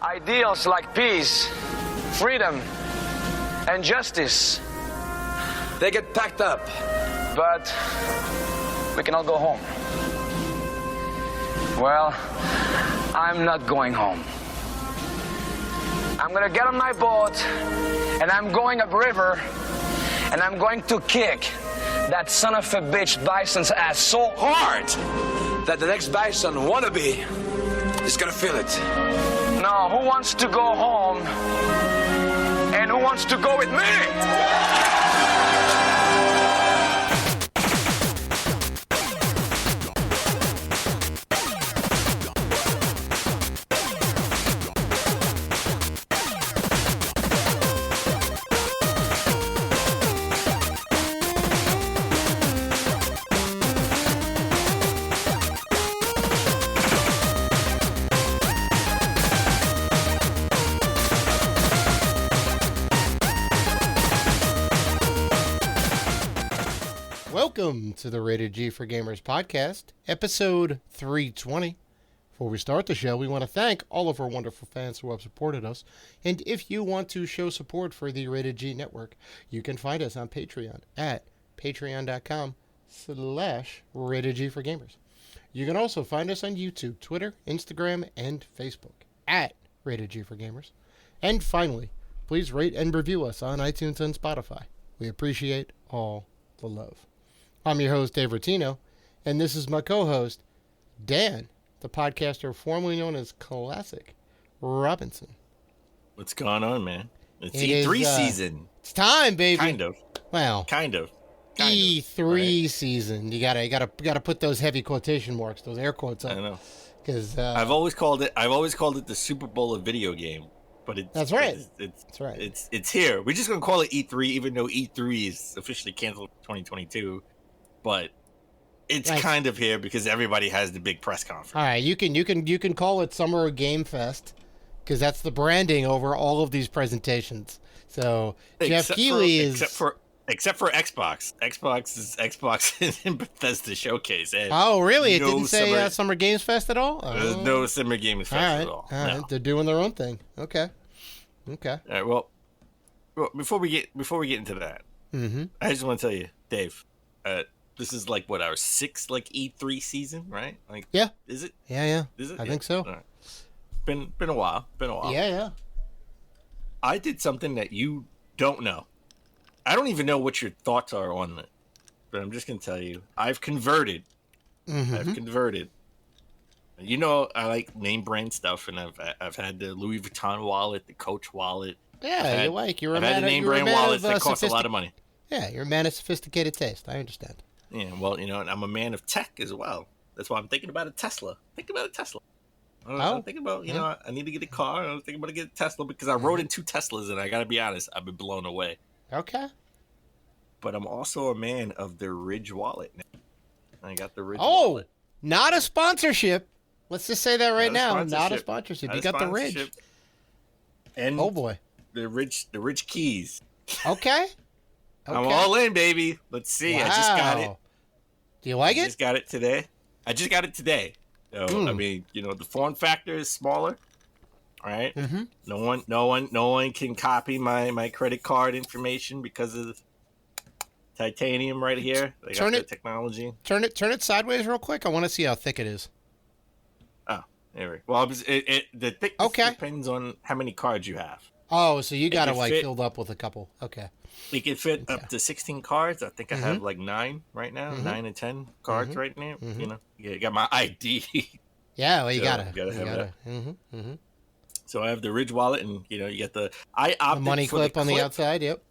Ideals like peace, freedom, and justice, they get packed up, but we can all go home. Well, I'm not going home. I'm gonna get on my boat, and I'm going upriver, and I'm going to kick that son of a bitch bison's ass so hard that the next bison wannabe is gonna feel it. Now, who wants to go home? And who wants to go with me? Welcome to the Rated G for Gamers podcast, episode 320. Before we start the show, we want to thank all of our wonderful fans who have supported us. And if you want to show support for the Rated G network, you can find us on Patreon at patreon.com/Rated for Gamers. You can also find us on YouTube, Twitter, Instagram, and Facebook at Rated G for Gamers. And finally, please rate and review us on iTunes and Spotify. We appreciate all the love. I'm your host, Dave Rotino, and this is my co-host, Dan, the podcaster formerly known as Classic Robinson. What's going on, man? It's E3 season. It's time, baby. Kind of. Well, kind of. E3 season. You gotta put those heavy quotation marks, those air quotes up. I know. Because I've always called it the Super Bowl of video game. But that's right. That's right. It's here. We're just gonna call it E3, even though E3 is officially canceled 2022. But it's kind of here because everybody has the big press conference. All right, you can call it Summer Game Fest because that's the branding over all of these presentations. So Geoff Keighley except for Xbox. Xbox is in Bethesda showcase. Oh, really? It didn't say Summer Games Fest at all? There's no Summer Games Fest at all. All right, they're doing their own thing. Okay. All right. Well, before we get into that, I just want to tell you, Dave. This is like what, our sixth E3 season, right? Yeah. Is it? Yeah. Is it? I think so. Right. Been a while. Yeah. I did something that you don't know. I don't even know what your thoughts are on it, but I'm just gonna tell you. I've converted. You know, I like name brand stuff, and I've had the Louis Vuitton wallet, the Coach wallet. Yeah, you're a name brand wallets that cost a lot of money. Yeah, you're a man of sophisticated taste. I understand. Yeah, well, you know, and I'm a man of tech as well. That's why I'm thinking about a Tesla. I'm thinking about, you know, I need to get a car. I'm thinking about to get a Tesla because I rode in two Teslas, and I got to be honest, I've been blown away. Okay. But I'm also a man of the Ridge wallet now. I got the Ridge wallet. Oh, not a sponsorship. Let's just say that right now. Not a sponsorship. You got the Ridge. And oh, boy. The Ridge keys. Okay. I'm all in, baby. Let's see. Wow. I just got it. Do you like it? I just got it today. So, I mean, you know, the form factor is smaller. All right. Mm-hmm. No one can copy my credit card information because of titanium right here. They got the technology. Turn it sideways real quick. I want to see how thick it is. Oh, there we go. Well, the thickness depends on how many cards you have. Oh, so you got to filled up with a couple. Okay. We can fit up to 16 cards. I think I have 9 right now, 9 and 10 cards right now. You know, you got my ID. Yeah, well, you gotta have that. So I have the Ridge wallet, and you know, you get the money clip on the outside. Yep.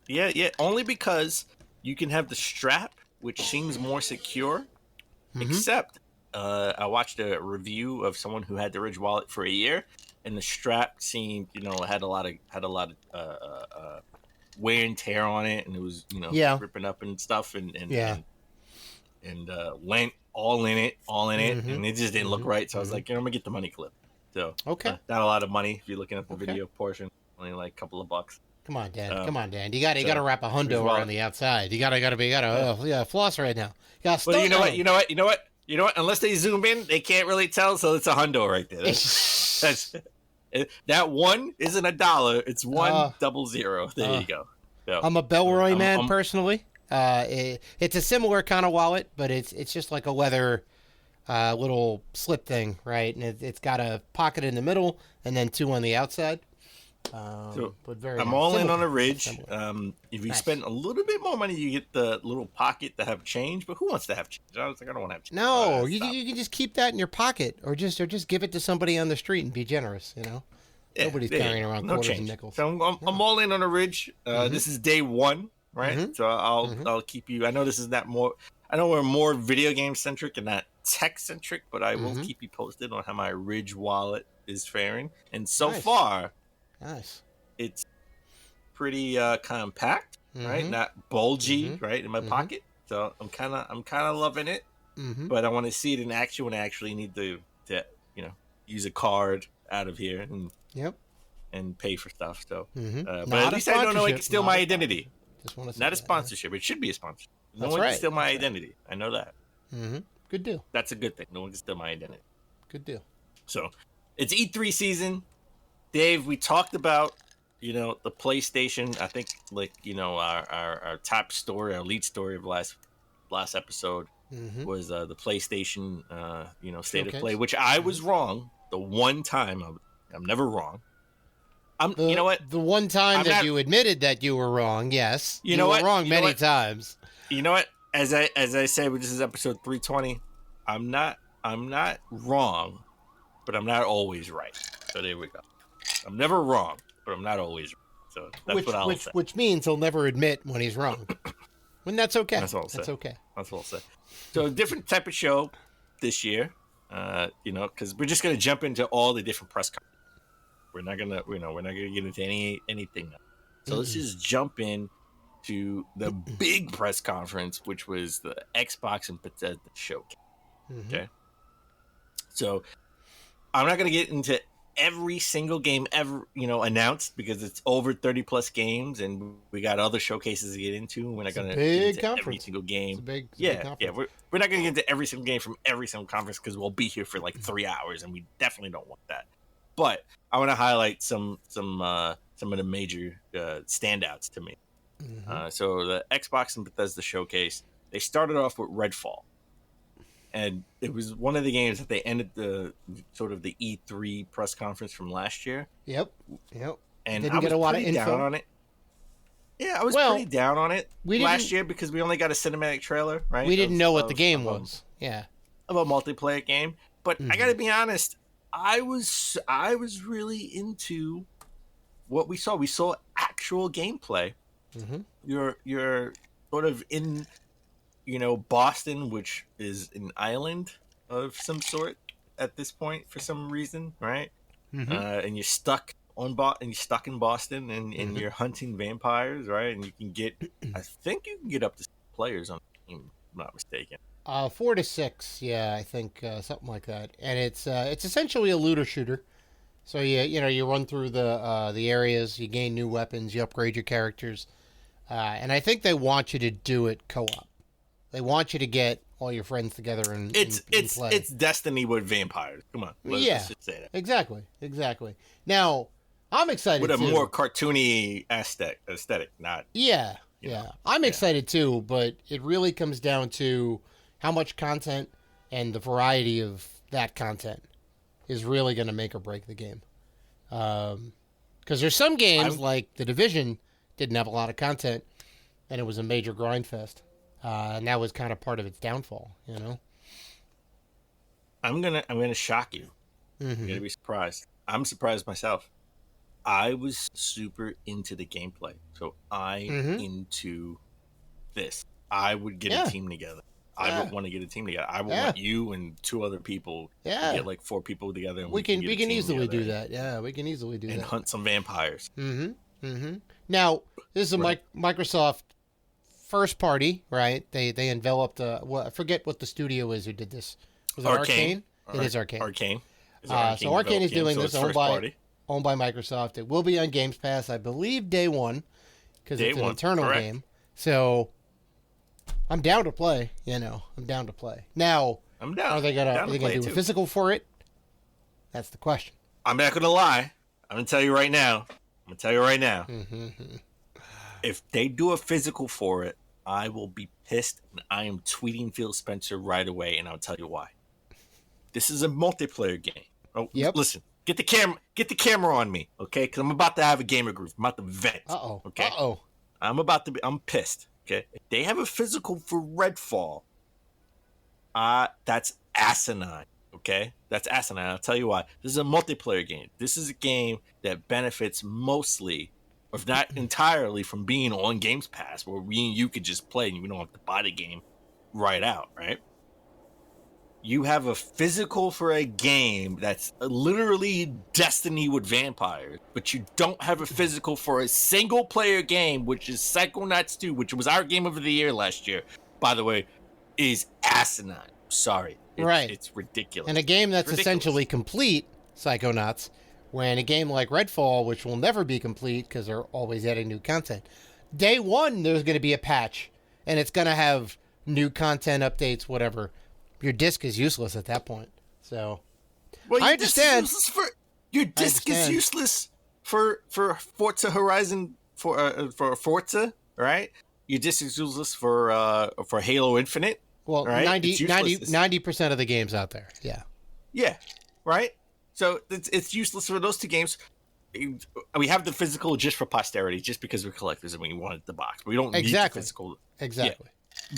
Yeah. Only because you can have the strap, which seems more secure. Except, I watched a review of someone who had the Ridge wallet for a year, and the strap seemed, you know, had a lot of wear and tear on it, and it was, you know, ripping up and stuff, and lint all in it, and it just didn't look right. So I was like, you know, I'm gonna get the money clip. So okay, not a lot of money if you're looking at the video portion, only like a couple of bucks. Come on, Dan. You gotta wrap a hundo around the outside. You gotta floss right now. Well, you know what? Unless they zoom in, they can't really tell. So it's a hundo right there. That one isn't $1. It's 100. There you go. So, I'm a Belroy man personally. It's a similar kind of wallet, but it's just like a leather little slip thing, right? And it's got a pocket in the middle and then 2 on the outside. But I'm all in on a Ridge. If you Nice. spend a little bit more money, you get the little pocket to have change. But who wants to have change? I was like, I don't want to have change. No, you can just keep that in your pocket, or just give it to somebody on the street and be generous. Yeah, Nobody's carrying around quarters and nickels. So I'm all in on a Ridge. This is day 1, right? So I'll keep you. I know this is not more. I know we're more video game centric and not tech centric, but I will keep you posted on how my Ridge wallet is faring. And so far, nice. It's pretty compact, right? Not bulgy, right, in my pocket. So I'm kind of loving it. But I want to see it in action when I actually need to use a card out of here and pay for stuff. So, but at least I don't know it can steal my identity. Just want to not a sponsorship. It should be a sponsorship. No one can steal my identity. I know that. Good deal. That's a good thing. No one can steal my identity. Good deal. So it's E3 season. Dave, we talked about the PlayStation. I think our top story, our lead story of last episode was the PlayStation state of play, which I was wrong the one time. I'm never wrong. You know what? The one time you admitted that you were wrong, yes. You were wrong many times. You know what? As I say, this is episode 320. I'm not wrong, but I'm not always right. So there we go. I'm never wrong, but I'm not always right. So that's what I'll say. Which means he'll never admit when he's wrong. When that's okay. That's what I'll say. That's okay. That's what I'll say. So a different type of show this year, because we're just gonna jump into all the different press conferences. We're not gonna get into anything now. So let's just jump in to the big press conference, which was the Xbox and Bethesda showcase. Okay. So I'm not gonna get into every single game ever announced because it's over 30 plus games and we got other showcases to get into. We're not gonna get into every single game. Big we're not gonna get into every single game from every single conference because we'll be here for like 3 hours and we definitely don't want that. But I want to highlight some of the major standouts to me. So the Xbox and Bethesda showcase, they started off with Redfall. And it was one of the games that they ended the sort of the E3 press conference from last year. Yep. And didn't I was get a lot of pretty info down on it. Yeah, I was pretty down on it last year because we only got a cinematic trailer, right? We didn't know what the game was. Yeah. Of a multiplayer game. But I got to be honest, I was really into what we saw. We saw actual gameplay. You're sort of in Boston, which is an island of some sort at this point for some reason, right? And you're stuck in Boston, and you're hunting vampires, right? And I think you can get up to 6 players on the team, if I'm not mistaken. 4 to 6, yeah, I think something like that. And it's essentially a looter shooter. So you run through the areas, you gain new weapons, you upgrade your characters, and I think they want you to do it co-op. They want you to get all your friends together and play. It's Destiny with vampires. Come on, let's just say that. Exactly. Now, I'm excited with a too. more cartoony aesthetic, not. Yeah. I'm excited too, but it really comes down to how much content and the variety of that content is really going to make or break the game. Because there's some games like The Division didn't have a lot of content, and it was a major grind fest. And that was kind of part of its downfall, I'm gonna shock you. You're gonna be surprised. I'm surprised myself. I was super into the gameplay, so I'm into this. I would get a team together. I would want to get a team together. I would want you and 2 other people to get like 4 people together. And we can easily do that. Yeah, we can easily do that. And hunt some vampires. Now, this is a Microsoft first party, right? They enveloped. I forget what the studio is who did this. Was it Arcane? It is Arcane. Arcane. So Arcane is doing this, owned by Microsoft. It will be on Games Pass, I believe, day 1, because it's an internal game. So I'm down to play. I'm down to play. Now, I'm down. Are they gonna do a physical for it? That's the question. I'm not gonna lie. I'm gonna tell you right now. If they do a physical for it, I will be pissed, and I am tweeting Phil Spencer right away, and I'll tell you why. This is a multiplayer game. Oh, Yep. Listen, get the camera on me, okay? Because I'm about to have a gamer groove. I'm about to vent. Okay. I'm pissed. Okay. If they have a physical for Redfall, that's asinine. Okay, that's asinine. I'll tell you why. This is a multiplayer game. This is a game that benefits mostly, if not entirely, from being on Games Pass, where we and you could just play and you don't have to buy the game right out, right? You have a physical for a game that's literally Destiny with vampires, but you don't have a physical for a single player game, which is Psychonauts 2, which was our game of the year last year, by the way, is asinine. Sorry. It's ridiculous. And a game that's essentially complete, Psychonauts, when a game like Redfall, which will never be complete because they're always adding new content, day one, there's going to be a patch, and it's going to have new content updates, whatever. Your disc is useless at that point. So, I understand. Your disc is useless for Forza Horizon, for Forza, right? Your disc is useless for Halo Infinite. Well, right? 90% of the games out there. Yeah. Yeah. Right? So it's useless for those two games. We have the physical just for posterity, just because we're collectors and we wanted the box. We don't need the physical. Exactly. Yeah.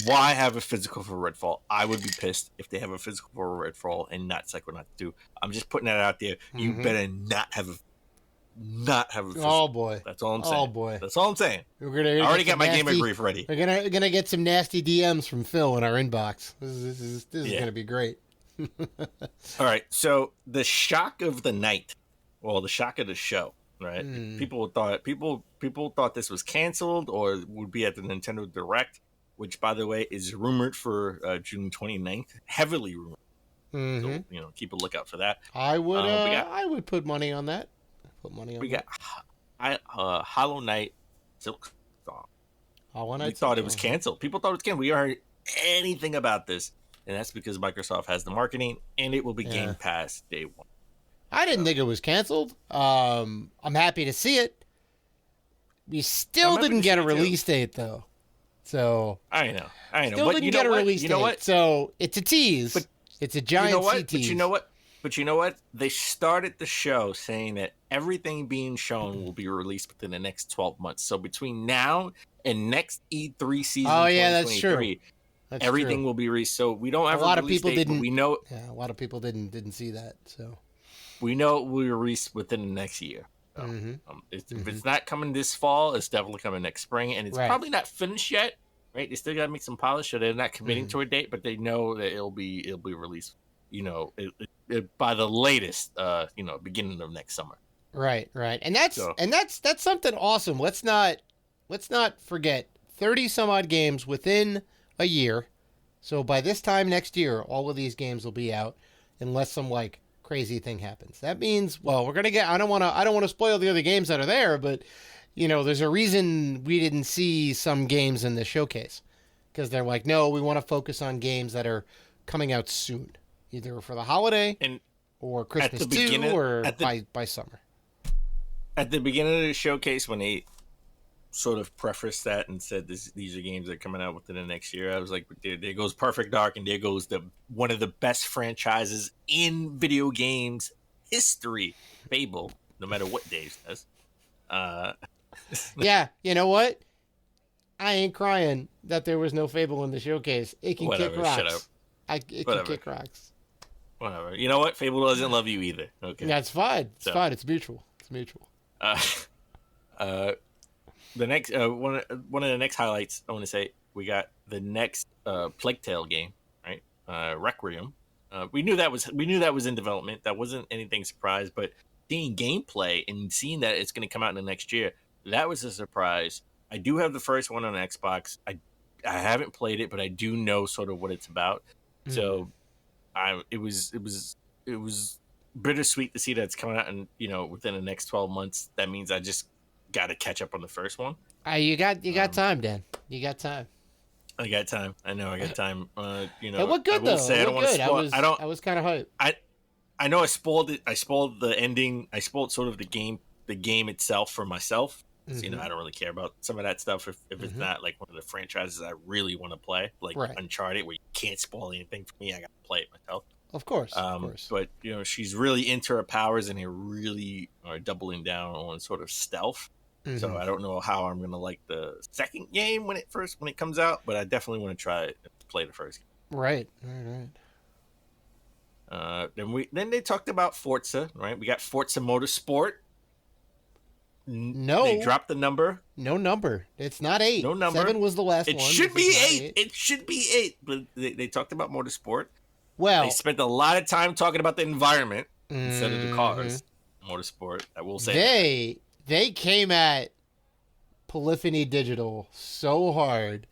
Why have a physical for Redfall? I would be pissed if they have a physical for Redfall and not Psychonauts 2. I'm just putting that out there. Mm-hmm. You better not have a physical. Oh boy. That's all I'm saying. Oh boy. That's all I'm saying. I already got my gamer brief ready. We're gonna get some nasty DMs from Phil in our inbox. This is gonna be great. All right. So the shock of the night, well, the shock of the show, right? People thought this was canceled or would be at the Nintendo Direct, which, by the way, is rumored for June 29th. Heavily rumored. Mm-hmm. So, keep a lookout for that. I would put money on that. We got Hollow Knight Silk Song. We thought it was canceled. People thought it was canceled. We heard anything about this, and that's because Microsoft has the marketing, and it will be Game Pass day one. I didn't think it was canceled. I'm happy to see it. We still didn't get a release date, though. So I know. Still didn't get a release date. What? So it's a tease. But it's a giant tease. But you know what? They started the show saying that everything being shown will be released within the next 12 months. So between now and next E3 season, that's true. Everything will be released. So we don't have a lot of people didn't. We know. Yeah, a lot of people didn't see that. So we know it will be released within the next year. So, if it's not coming this fall, it's definitely coming next spring, and it's probably not finished yet. Right? They still got to make some polish, so they're not committing to a date, but they know that it'll be released. By the latest, beginning of next summer. Right, and that's something awesome. Let's not forget 30 some odd games within a year. So by this time next year, all of these games will be out, unless some crazy thing happens. That means, we're gonna get. I don't want to spoil the other games that are there, but there's a reason we didn't see some games in the showcase, because they're like, no, we want to focus on games that are coming out soon. Either for the holiday or Christmas too, or by summer. At the beginning of the showcase, when they sort of prefaced that and said these are games that are coming out within the next year, I was like, there goes Perfect Dark, and there goes one of the best franchises in video games history, Fable, no matter what Dave says. Yeah, you know what? I ain't crying that there was no Fable in the showcase. It can kick rocks. Shut up. It can kick rocks. Whatever. You know what? Fable doesn't love you either. Okay. Yeah, it's fine. It's fine. It's mutual. The next one of the next highlights I want to say, we got the next Plague Tale game, right? Requiem. We knew that was in development. That wasn't anything surprise, but seeing gameplay and seeing that it's going to come out in the next year, that was a surprise. I do have the first one on Xbox. I haven't played it, but I do know sort of what it's about. So it was bittersweet to see that it's coming out and within the next 12 months. That means I just got to catch up on the first one. You got time, Dan. You got time. I got time. I know I got time. It looked good though. I was kind of hyped. I know I spoiled it. I spoiled the ending. I spoiled sort of the game itself for myself. So, you know, I don't really care about some of that stuff if it's not like one of the franchises I really want to play, like Right. Uncharted, where you can't spoil anything for me. I got to play it myself. Of course, of course. But you know, she's really into her powers, and they really are doubling down on sort of stealth. So I don't know how I'm gonna like the second game when it comes out, but I definitely want to try it and play the first game. Right. Then they talked about Forza, right? We got Forza Motorsport. No, they dropped the number. No number. It's not 8. No number. 7 was the last it one. Should be 8. 8. It should be 8. But they talked about Motorsport. Well, they spent a lot of time talking about the environment instead of the cars. Motorsport. I will say they came at Polyphony Digital so hard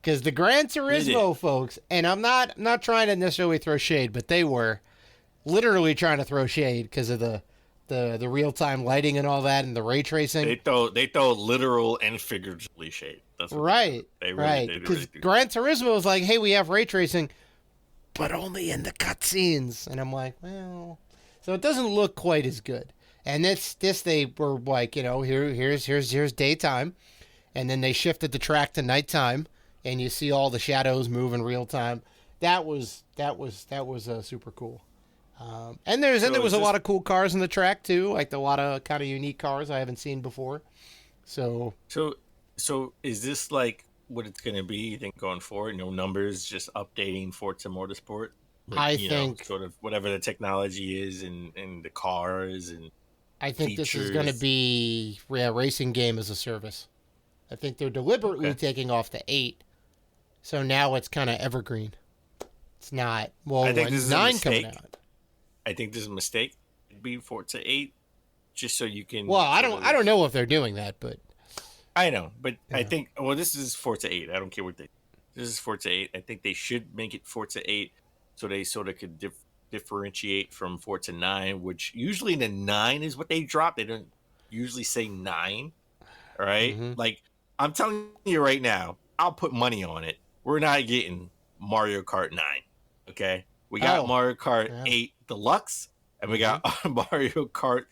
because the Gran Turismo folks, and I'm not trying to necessarily throw shade, but they were literally trying to throw shade because of the real time lighting and all that and the ray tracing. They throw literal and figuratively shade. That's what right. They really, right. Because Gran Turismo was like, hey, we have ray tracing, but only in the cutscenes. And I'm like, well, so it doesn't look quite as good. And this they were like, you know, here's daytime, and then they shifted the track to nighttime, and you see all the shadows move in real time. That was super cool. And there was a lot of cool cars in the track too, like a lot of kind of unique cars I haven't seen before. So is this like what it's going to be? You think going forward, no numbers, just updating Forza Motorsport? I think sort of whatever the technology is and the cars and I think features. This is going to be racing game as a service. I think they're deliberately taking off the 8, so now it's kind of evergreen. It's not. Well, I think this is 9 coming out. I think this is a mistake. It'd be Forza 8, just so you can. Well, I don't know if they're doing that, but I know, but I think this is Forza 8. I don't care what this is Forza 8. I think they should make it Forza 8, so they sort of could differentiate from Forza 9, which usually the 9 is what they drop. They don't usually say 9, right? Like I'm telling you right now, I'll put money on it. We're not getting Mario Kart 9. Okay, we got Mario Kart 8 Deluxe, and we got Mario Kart.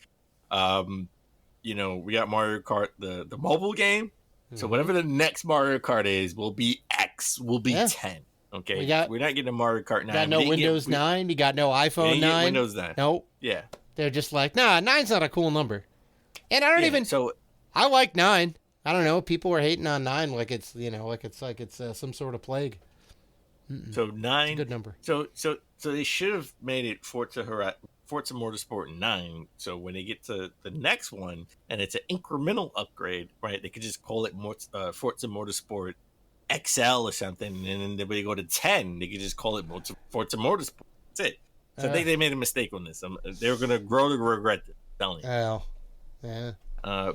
We got Mario Kart the mobile game. So whatever the next Mario Kart is, will be X. Will be 10. Okay, we're not getting a Mario Kart 9. Got no Windows 9. You got no iPhone 9. Windows 9. Nope. Yeah. They're just like, nah, 9's not a cool number. And I don't even. So I like 9. I don't know. People are hating on 9 like it's some sort of plague. So 9. Good number. So they should have made it Forza Motorsport 9. So when they get to the next one and it's an incremental upgrade, right? They could just call it Forza Motorsport XL or something, and then when they go to 10, they could just call it Forza Motorsport. That's it. So I think they made a mistake on this. They were going to grow to regret it. Telling you. Oh, yeah.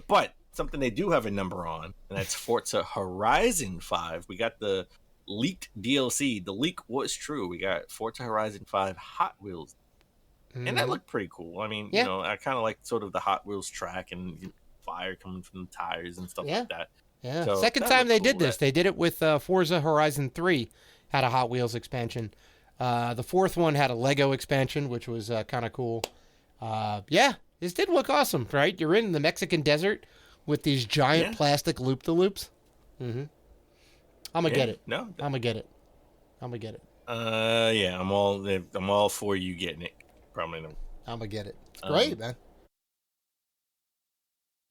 But something they do have a number on, and that's Forza Horizon 5. We got the leaked DLC. The leak was true. We got Forza Horizon 5 Hot Wheels, and that looked pretty cool. I mean, I kind of like sort of the Hot Wheels track and fire coming from the tires and stuff like that. Yeah. So Second time they did this. They did it with Forza Horizon 3, had a Hot Wheels expansion. The fourth one had a Lego expansion, which was kind of cool. This did look awesome, right? You're in the Mexican desert with these giant plastic loop-the-loops. I'm gonna get it. No, I'm gonna get it. I'm all for you getting it. Probably not. I'm gonna get it. It's great, man.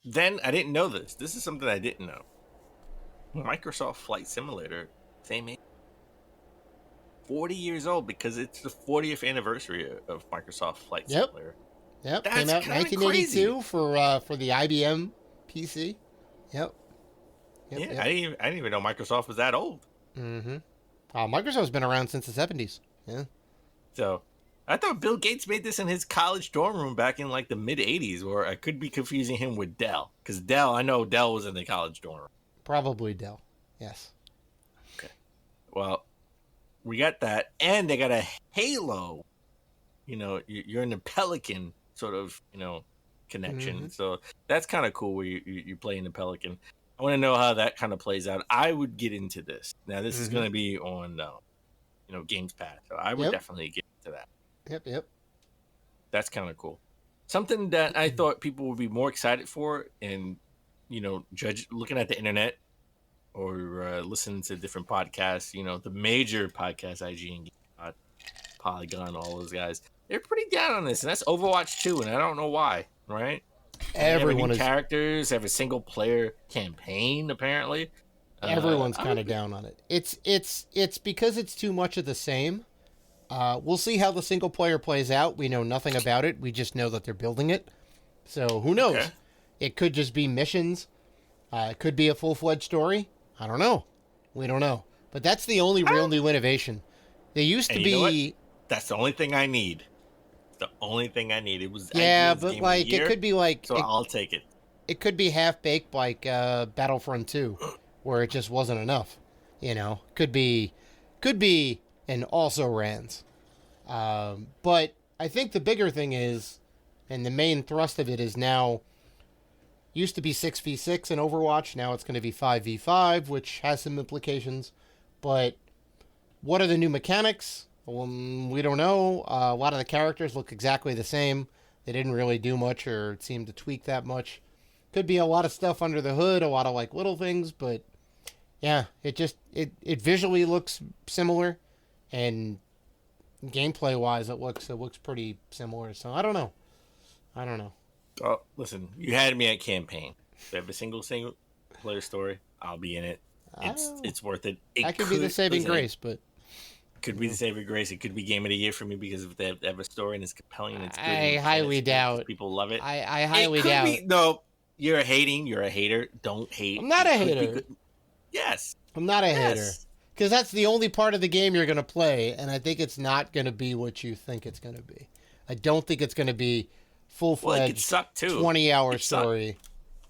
Then I didn't know this. This is something I didn't know. Microsoft Flight Simulator, same age, 40 years old because it's the 40th anniversary of Microsoft Flight Simulator. Yep, That's came out in 1982 for the IBM PC. Yep. I didn't even know Microsoft was that old. Microsoft's been around since the 70s. Yeah. So I thought Bill Gates made this in his college dorm room back in like the mid 80s, or I could be confusing him with Dell, because I know Dell was in the college dorm room. Probably Dell. Yes. Okay. Well, we got that, and they got a Halo. You're in the Pelican sort of, connection. So that's kind of cool where you play in the Pelican. I want to know how that kind of plays out. I would get into this. Now, this is going to be on, Games Pass. So I would definitely get into that. Yep. That's kind of cool. Something that I thought people would be more excited for, and looking at the internet or listening to different podcasts. The major podcasts, IGN, Polygon, all those guys, they're pretty down on this, and that's Overwatch 2, and I don't know why. Right? Everyone is characters, have a single player campaign. Apparently, everyone's kind of down on it. It's because it's too much of the same. We'll see how the single player plays out. We know nothing about it. We just know that they're building it. So who knows? Okay. It could just be missions. It could be a full-fledged story. I don't know. We don't know. But that's the only real new innovation. They used to be. That's the only thing I need. The only thing I need. It was but like it could be like. So I'll take it. It could be half-baked like Battlefront 2, where it just wasn't enough. Could be and also rans. But I think the bigger thing is, and the main thrust of it is now, used to be 6v6 in Overwatch, now it's going to be 5v5, which has some implications. But what are the new mechanics? We don't know. A lot of the characters look exactly the same. They didn't really do much or seem to tweak that much. Could be a lot of stuff under the hood, a lot of like little things, but yeah, it visually looks similar. And gameplay wise, it looks pretty similar. So I don't know. Oh, listen, you had me at campaign. If they have a single player story, I'll be in it. It's worth it. That could be the saving grace, but could be the saving grace. It could be game of the year for me because if they have a story and it's compelling and it's good. I highly doubt people love it. I highly doubt. No, you're hating. You're a hater. Don't hate. I'm not a hater. Yes, I'm not a hater. Because that's the only part of the game you're going to play, and I think it's not going to be what you think it's going to be. I don't think it's going to be full-fledged 20-hour story.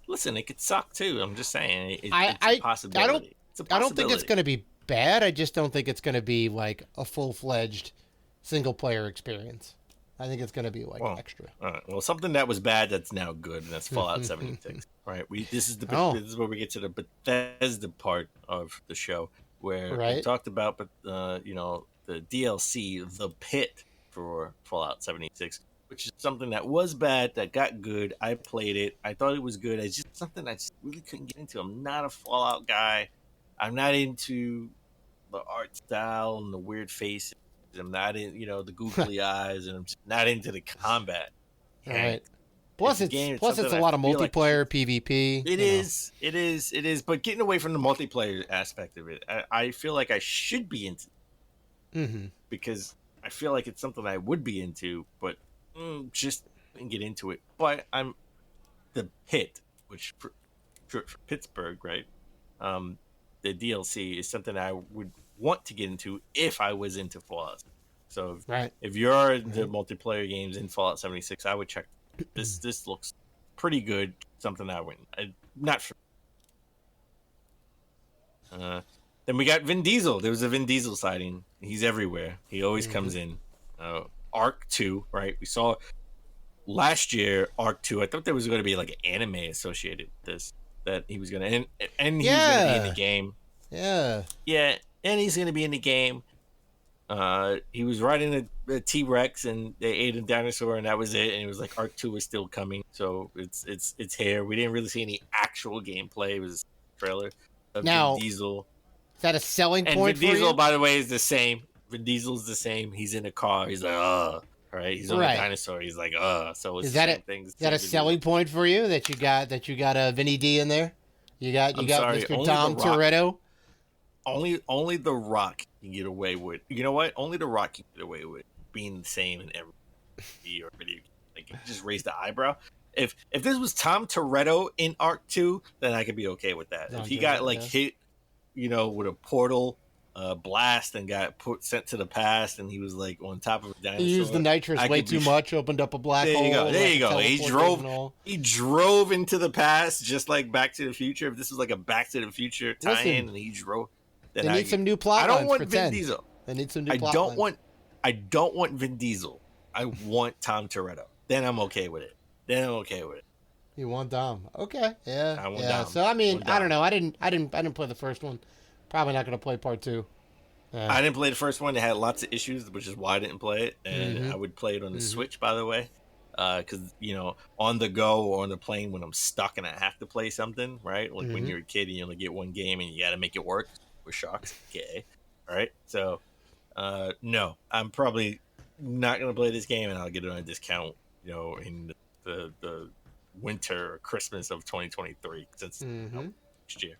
Listen, it could suck too. I'm just saying. It's a possibility. I don't think it's going to be bad. I just don't think it's going to be like a full-fledged single-player experience. I think it's going to be like extra. All right. Well, something that was bad that's now good, and that's Fallout 76. Right? This is where we get to the Bethesda part of the show, where we talked about, the DLC, The Pit for Fallout 76, which is something that was bad, that got good. I played it. I thought it was good. It's just something I just really couldn't get into. I'm not a Fallout guy. I'm not into the art style and the weird faces. I'm not in, the googly eyes, and I'm just not into the combat. All right. Plus, it's a lot of multiplayer, PvP. It is. But getting away from the multiplayer aspect of it, I feel like I should be into it. Because I feel like it's something I would be into, but just didn't get into it. But I'm the Pit, which for Pittsburgh, right? The DLC is something I would want to get into if I was into Fallout. So if you're into multiplayer games in Fallout 76, I would check. This looks pretty good. Something I wouldn't. I'm not sure. Then we got Vin Diesel. There was a Vin Diesel sighting. He's everywhere. He always comes in. Arc 2, right? We saw last year Arc 2. I thought there was going to be like an anime associated with this. That he was going to... And he was going to be in the game. Yeah. Yeah, and he's going to be in the game. He was riding a T-Rex, and they ate a dinosaur, and that was it. And it was like Arc 2 is still coming, so it's here. We didn't really see any actual gameplay. It was a trailer of Vin Diesel. Is that a selling point and Vin for Diesel, you? by the way, is the same. Vin Diesel's the same. He's in a car. He's like, right? He's on a dinosaur. He's like, So it's is that a selling point for you that you got a Vinny D in there? You got Mr. Tom Toretto. Only The Rock can get away with. You know what? Only The Rock can get away with being the same in every video. Like, just raise the eyebrow. If this was Tom Toretto in Arc 2, then I could be okay with that. If he got hit, with a portal blast and got sent to the past, and he was like on top of a dinosaur. He used the nitrous way too much, opened up a black hole. There you go. He drove into the past, just like Back to the Future. If this was like a Back to the Future tie-in, and he drove. They need some new plot lines. I don't want Vin Diesel. They need some new plot lines. I don't want Vin Diesel. I want Tom Toretto. Then I'm okay with it. You want Dom? Okay. Yeah. Dom. So I mean, I don't know. I didn't play the first one. Probably not going to play part 2. I didn't play the first one. It had lots of issues, which is why I didn't play it. And I would play it on the Switch, by the way. Because, on the go or on the plane when I'm stuck and I have to play something, right? Like when you're a kid and you only get one game and you got to make it work. We're shocked. Okay. All right. So, no, I'm probably not going to play this game, and I'll get it on a discount, in the winter or Christmas of 2023. Since next year.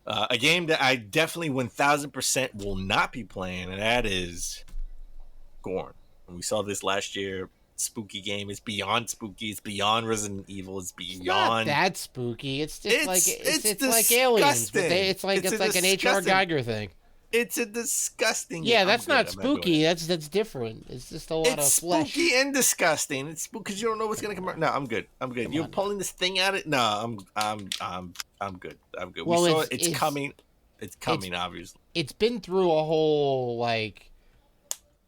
A game that I definitely 1000% will not be playing, and that is Gorn. And we saw this last year. Spooky game. It's beyond spooky. It's beyond Resident Evil. It's beyond. Not that spooky. It's just it's like aliens. But it's like an H.R. Geiger thing. It's a disgusting. Yeah, that's not spooky. That's different. It's just a lot of flesh. It's spooky and disgusting. It's spooky because you don't know what's gonna come out. No, I'm good. You're pulling this thing at it. No, I'm good. Well, we saw it's coming. It's coming. Obviously, it's been through a whole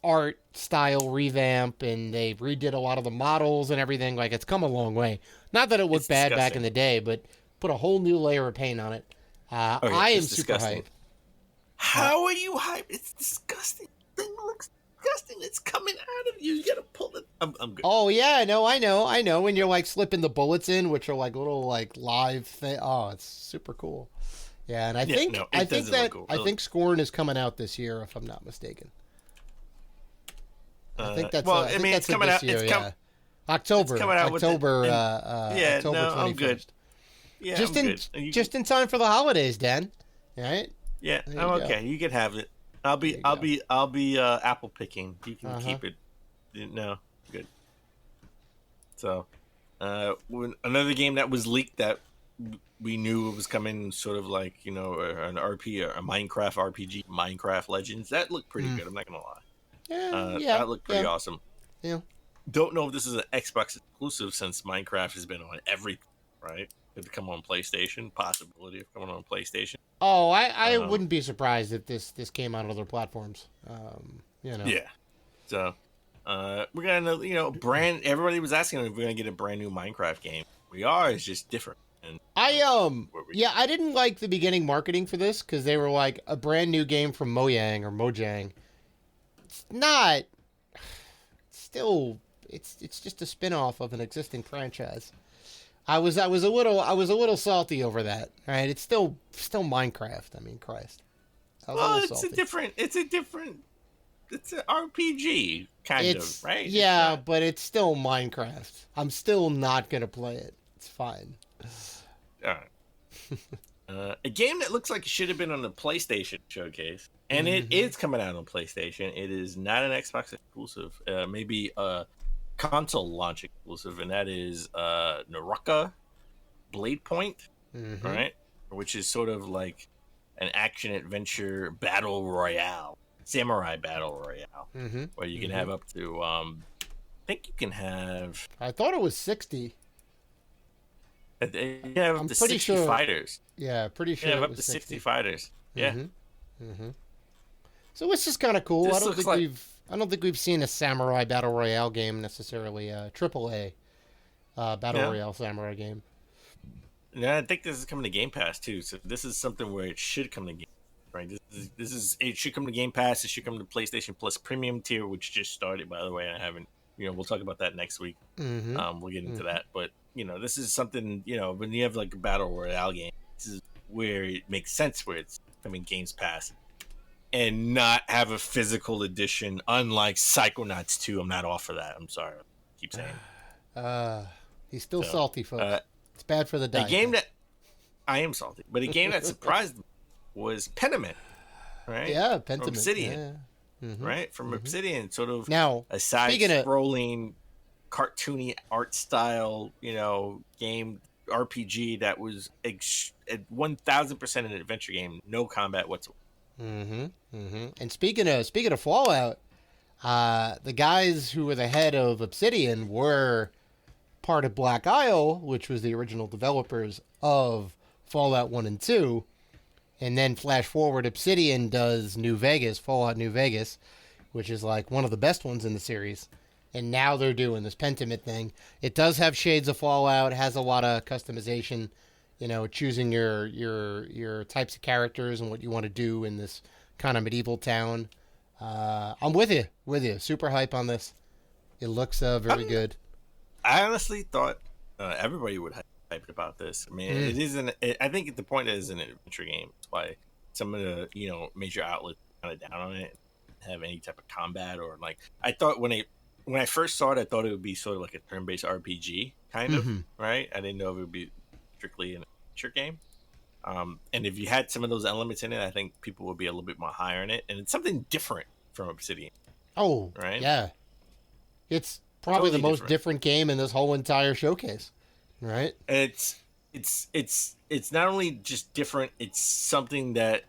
art style revamp, and they redid a lot of the models and everything. Like, it's come a long way. Not that it looked bad back in the day, but put a whole new layer of paint on it. I am super hyped. How are you hyped? It's disgusting. The thing looks disgusting. It's coming out of you. You gotta pull it. I'm good. Oh yeah, no, I know. When you're slipping the bullets in, which are little live thing. Oh, it's super cool. Yeah, and I think Scorn is coming out this year, if I'm not mistaken. I think that's it's coming out. October. It's coming out October. October 21st. I'm good. Yeah, just in time for the holidays, Dan. All right. Yeah, I'm okay. You can have it. I'll be apple picking. You can keep it. No, good. So, another game that was leaked that we knew it was coming, sort of like an RP, a Minecraft RPG, Minecraft Legends. That looked pretty good. I'm not gonna lie. That looked pretty awesome. Yeah. Don't know if this is an Xbox exclusive since Minecraft has been on everything, right? Could come on PlayStation. Possibility of coming on PlayStation. Oh, I wouldn't be surprised if this came out on other platforms. Yeah. So, we're gonna brand. Everybody was asking if we're gonna get a brand new Minecraft game. We are. It's just different. And I didn't like the beginning marketing for this because they were like a brand new game from Mojang. It's not. Still, it's just a spin-off of an existing franchise. I was a little salty over that. Right? It's still Minecraft. I mean, Christ. It's an RPG kind of, right? Yeah, but it's still Minecraft. I'm still not gonna play it. It's fine. All right. A game that looks like it should have been on the PlayStation showcase, and it is coming out on PlayStation. It is not an Xbox exclusive. Maybe a console launch exclusive, and that is Naraka Blade Point, right? Which is sort of like an action adventure battle royale, samurai battle royale, where you can have up to I think you can have. I thought it was 60. You can have up to 60 fighters. Yeah, pretty sure. You have up to 60 fighters. Yeah. So it's just kind of cool. I don't think we've seen a samurai battle royale game necessarily. AAA battle royale samurai game. Yeah, I think this is coming to Game Pass too. So this is something where it should come to Game Pass, right? It should come to Game Pass. It should come to PlayStation Plus Premium tier, which just started, by the way. I haven't. We'll talk about that next week. We'll get into that, but this is something. When you have like a battle royale game, this is where it makes sense where it's coming Games Pass. And not have a physical edition, unlike Psychonauts 2. I'm not off for that. I'm sorry. I keep saying. He's still salty, folks. It's bad for the diet. A game that I am salty, but a game that surprised me was Pentiment, right? Yeah, Pentiment. From Obsidian, right? From Obsidian, sort of now a side-scrolling, cartoony art style, game RPG that was 1,000% an adventure game, no combat whatsoever. And speaking of Fallout, the guys who were the head of Obsidian were part of Black Isle, which was the original developers of Fallout 1 and 2. And then flash forward, Obsidian does Fallout New Vegas, which is like one of the best ones in the series. And now they're doing this Pentiment thing. It does have shades of Fallout, has a lot of customization, choosing your types of characters and what you want to do in this kind of medieval town. I'm with you. Super hype on this. It looks very good. I honestly thought everybody would hyped about this. I mean, it isn't. I think the point is an adventure game. That's why some of the major outlets kind of down on it, have any type of combat or like. I thought when I first saw it, I thought it would be sort of like a turn-based RPG kind of, right? I didn't know if it would be strictly an adventure game. And if you had some of those elements in it, I think people would be a little bit more higher in it. And it's something different from Obsidian. Oh, right? Yeah. It's probably Totally the most different game in this whole entire showcase, right? And it's not only just different, it's something that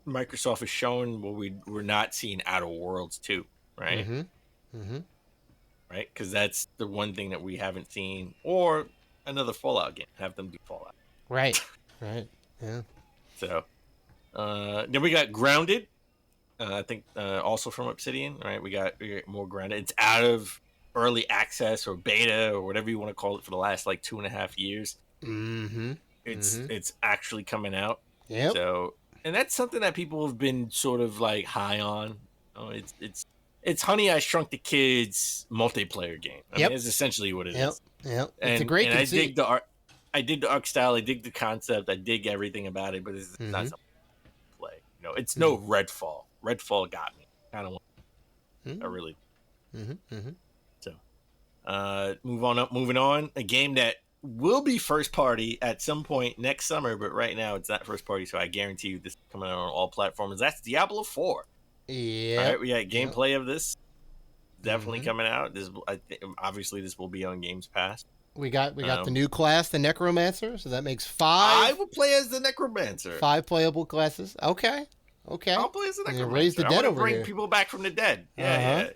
Microsoft has shown what we're not seeing Outer Worlds too, right? Right? Because that's the one thing that we haven't seen, or another Fallout game. Have them do Fallout. Right. Yeah. So, then we got Grounded. I think also from Obsidian, right? We got more Grounded. It's out of early access or beta or whatever you want to call it for the last like 2.5 years. It's actually coming out. Yep. So, and that's something that people have been sort of like high on. Oh, it's Honey, I Shrunk the Kids multiplayer game. I mean, it's essentially what it is. Yep. It's a great and conceit. I dig the art. I dig the art style. I dig the concept. I dig everything about it. But it's not something to play. It's no Redfall. Redfall got me. Kind of. I really. So, moving on. A game that will be first party at some point next summer, but right now it's not first party. So I guarantee you this is coming out on all platforms. That's Diablo 4. Yeah. All right, we got gameplay of this. Definitely coming out. Obviously this will be on Games Pass. We got the new class, the Necromancer. So that makes 5. I will play as the Necromancer. 5 playable classes. Okay. I'll play as the Necromancer. Raise the dead over bring here. people back from the dead. Yeah.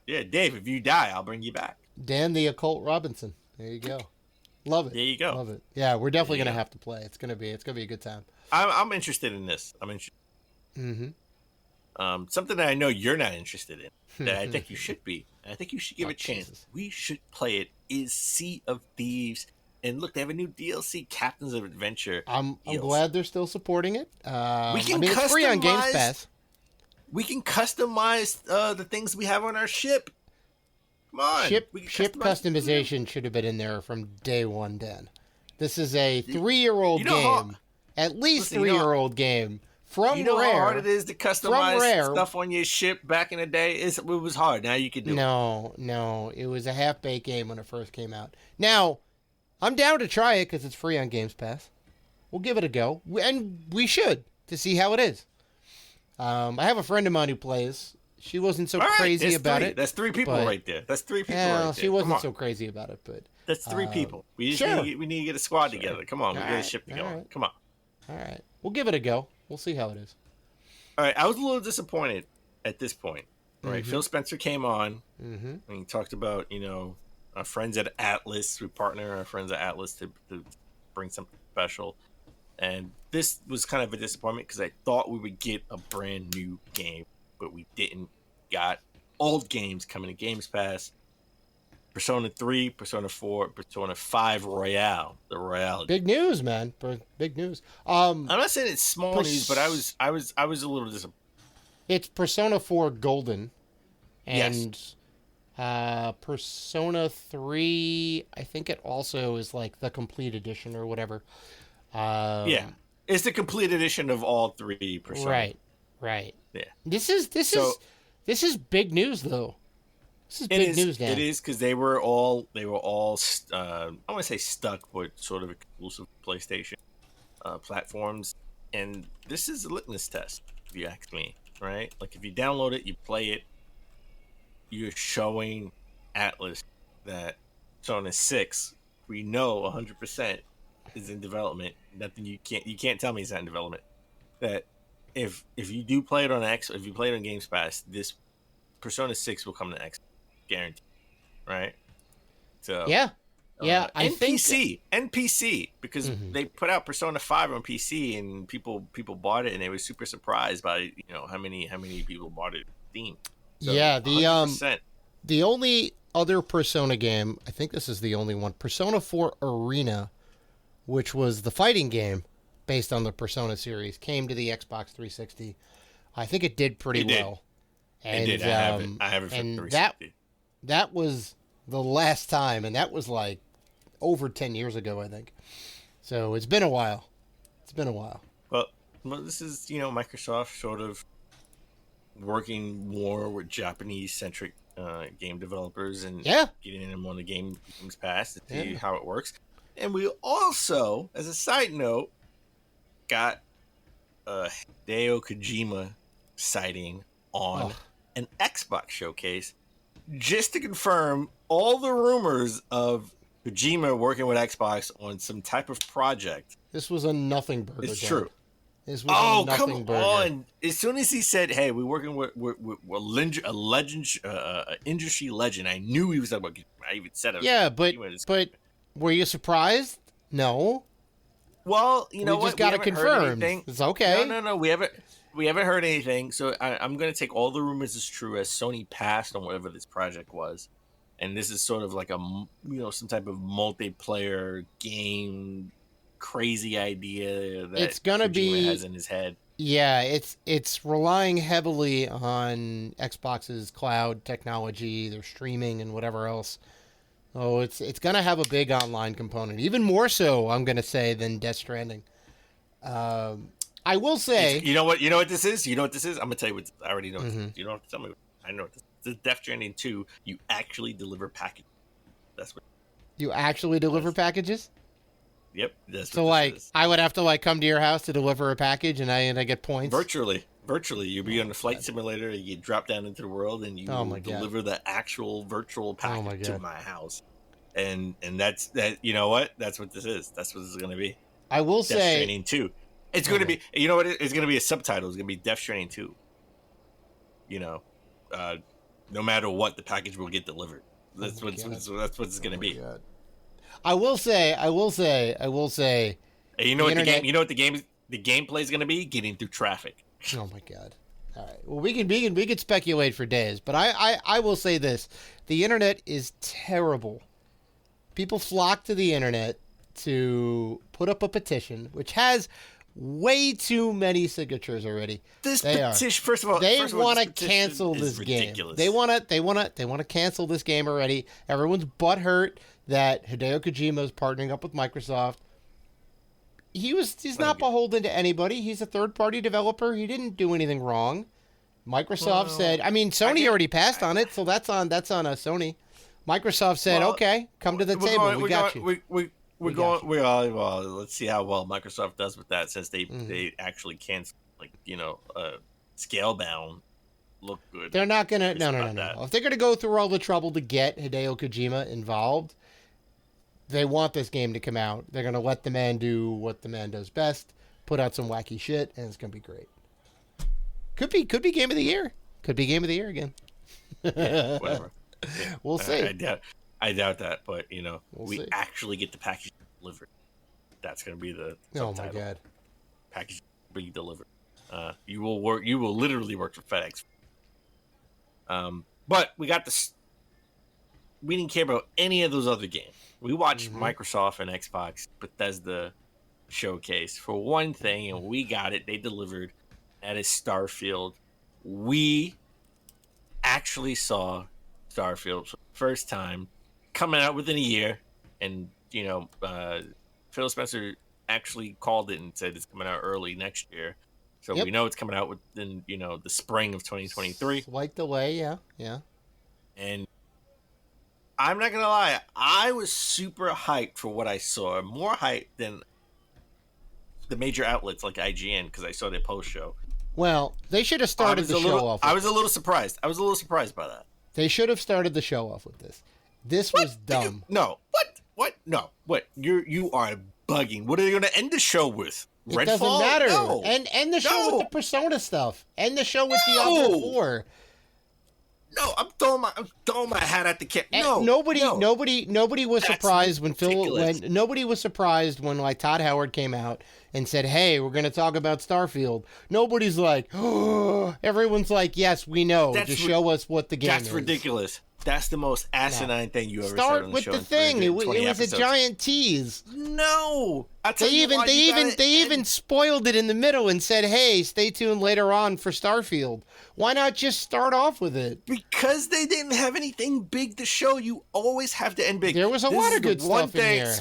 Dave, if you die, I'll bring you back. Dan the Occult Robinson. There you go. Love it. There you go. Love it. Yeah, we're definitely gonna have to play. It's gonna be a good time. I'm interested in this. I'm interested. Something that I know you're not interested in, that I think you should be. And I think you should give it a chance. Jesus. We should play it. Is Sea of Thieves. And look, they have a new DLC, Captains of Adventure. I'm glad they're still supporting it. It's free on Games Pass. We can customize the things we have on our ship. Come on. Ship customization should have been in there from day one, Dan. This is a 3-year-old game. At least 3-year-old game. From you know Rare. how hard it is to customize stuff on your ship back in the day? It was hard. Now you can do it. No. It was a half-baked game when it first came out. Now, I'm down to try it because it's free on Games Pass. We'll give it a go. And we should, to see how it is. I have a friend of mine who plays. She wasn't so crazy about it. That's 3 people right there. That's 3 people right there. She wasn't so crazy about it, but... That's 3 people. We need to get a squad together. Come on, we get a ship together. Right. Come on. All right. We'll give it a go. We'll see how it is. All right. I was a little disappointed at this point. Right. Phil Spencer came on and he talked about, our friends at Atlas. We partner our friends at Atlas to bring something special. And this was kind of a disappointment because I thought we would get a brand new game, but we didn't. Got old games coming to Games Pass. Persona 3, Persona 4, Persona 5 Royale. The Royale. Big news, man. Big news. I'm not saying it's small news, but I was a little disappointed. It's Persona 4 Golden. And Persona 3, I think it also is like the complete edition or whatever. It's the complete edition of all 3 Persona. Right. Yeah. This is big news though. This is big news, Dan. It is because they were all I want to say stuck, but sort of exclusive PlayStation platforms. And this is a litmus test, if you ask me, right? Like if you download it, you play it, you're showing Atlas that Persona 6, we know 100% is in development. Nothing you can't tell me it's not in development. That if you do play it on if you play it on Games Pass, this Persona 6 will come to X, guaranteed, right? So I think NPC because they put out Persona 5 on PC and people bought it and they were super surprised by how many people bought it on Steam. So the only other Persona game, I think this is the only one, Persona 4 Arena, which was the fighting game based on the Persona series, came to the Xbox 360. I think it did pretty well. And, it did. I have it for and 360. that was the last time, and that was like over 10 years ago, I think. So it's been a while. Well, this is, Microsoft sort of working more with Japanese-centric game developers and getting them on the Games Pass to see how it works. And we also, as a side note, got a Hideo Kojima sighting on an Xbox showcase just to confirm all the rumors of Kojima working with Xbox on some type of project. This was a nothing burger. It's true. This was a nothing come burger. on! As soon as he said, "Hey, we're working with a legend, industry legend," I knew he was talking about. I even said it. Yeah, but were you surprised? No. Well, you know we what? Just got it confirmed. It's okay. No. We haven't heard anything. So I'm going to take all the rumors as true as Sony passed on whatever this project was, and this is sort of like some type of multiplayer game. Crazy idea that it's gonna Kojima has in his head. Yeah, it's relying heavily on Xbox's cloud technology, their streaming and whatever else. Oh, it's gonna have a big online component, even more so, I'm gonna say, than Death Stranding. I will say, you know what this is. I'm gonna tell you what I already know. You don't have to tell me. I know this. This is Death Stranding 2. You actually deliver packages. That's what you actually deliver packages. Yep. That's so like is. I would have to come to your house to deliver a package, and I get points. Virtually, you'll be on the flight simulator. You drop down into the world, and you deliver the actual virtual package to my house. And that's that. You know what? That's what this is. That's what this is going to be. I will Death say, Stranding 2. It's going to be. You know what? It's going to be a subtitle. It's going to be Death Stranding 2. No matter what, the package will get delivered. That's what it's going to be. God. I will say. Hey, you know what the gameplay is going to be? Getting through traffic. Oh my God! All right. Well, we can speculate for days, but I will say this: the internet is terrible. People flock to the internet to put up a petition, which has way too many signatures already. First of all, they want to cancel this game. They want to cancel this game already. Everyone's butthurt that Hideo Kojima is partnering up with Microsoft. He's not beholden to anybody. He's a third-party developer. He didn't do anything wrong. Microsoft said, Sony already passed on it, so that's on Sony. Microsoft said, okay, come to the table. We got you. Let's see how well Microsoft does with that, since they actually canceled, Scalebound. Look good. They're not gonna. No. If they're gonna go through all the trouble to get Hideo Kojima involved, they want this game to come out. They're gonna let the man do what the man does best, put out some wacky shit, and it's gonna be great. Could be game of the year. Could be game of the year again. Yeah, whatever. Yeah. We'll see. I doubt that, but we see. actually get the package delivered. That's gonna be the subtitle. Oh my God. Package be delivered. You will literally work for FedEx. But we got this. We didn't care about any of those other games. We watched Microsoft and Xbox Bethesda showcase for one thing, and we got it. They delivered. That is Starfield. We actually saw Starfield for the first time, coming out within a year, and Phil Spencer actually called it and said it's coming out early next year. So we know it's coming out within, the spring of 2023. Slight delay, yeah. And I'm not going to lie, I was super hyped for what I saw. More hyped than the major outlets like IGN, because I saw their post-show. Well, they should have started the show off. I was a little surprised. I was a little surprised by that. They should have started the show off with this. This was dumb. No. What? No. What? You are bugging. What are they going to end the show with? It Redfall? Doesn't matter. No. End the show with the Persona stuff. End the show with Diablo 4. No, I'm throwing my hat at the camp. No, nobody was surprised ridiculous. when nobody was surprised when Todd Howard came out and said, "Hey, we're going to talk about Starfield." Nobody's like, "Oh," everyone's like, "Yes, we know. Just show us what the game is." That's ridiculous. That's the most asinine thing you ever said Start on the with show. the in thing. It 320 was a episodes. giant tease. No, They even spoiled it in the middle and said, "Hey, stay tuned later on for Starfield." Why not just start off with it? Because they didn't have anything big to show. You always have to end big. There was a lot of good stuff in here.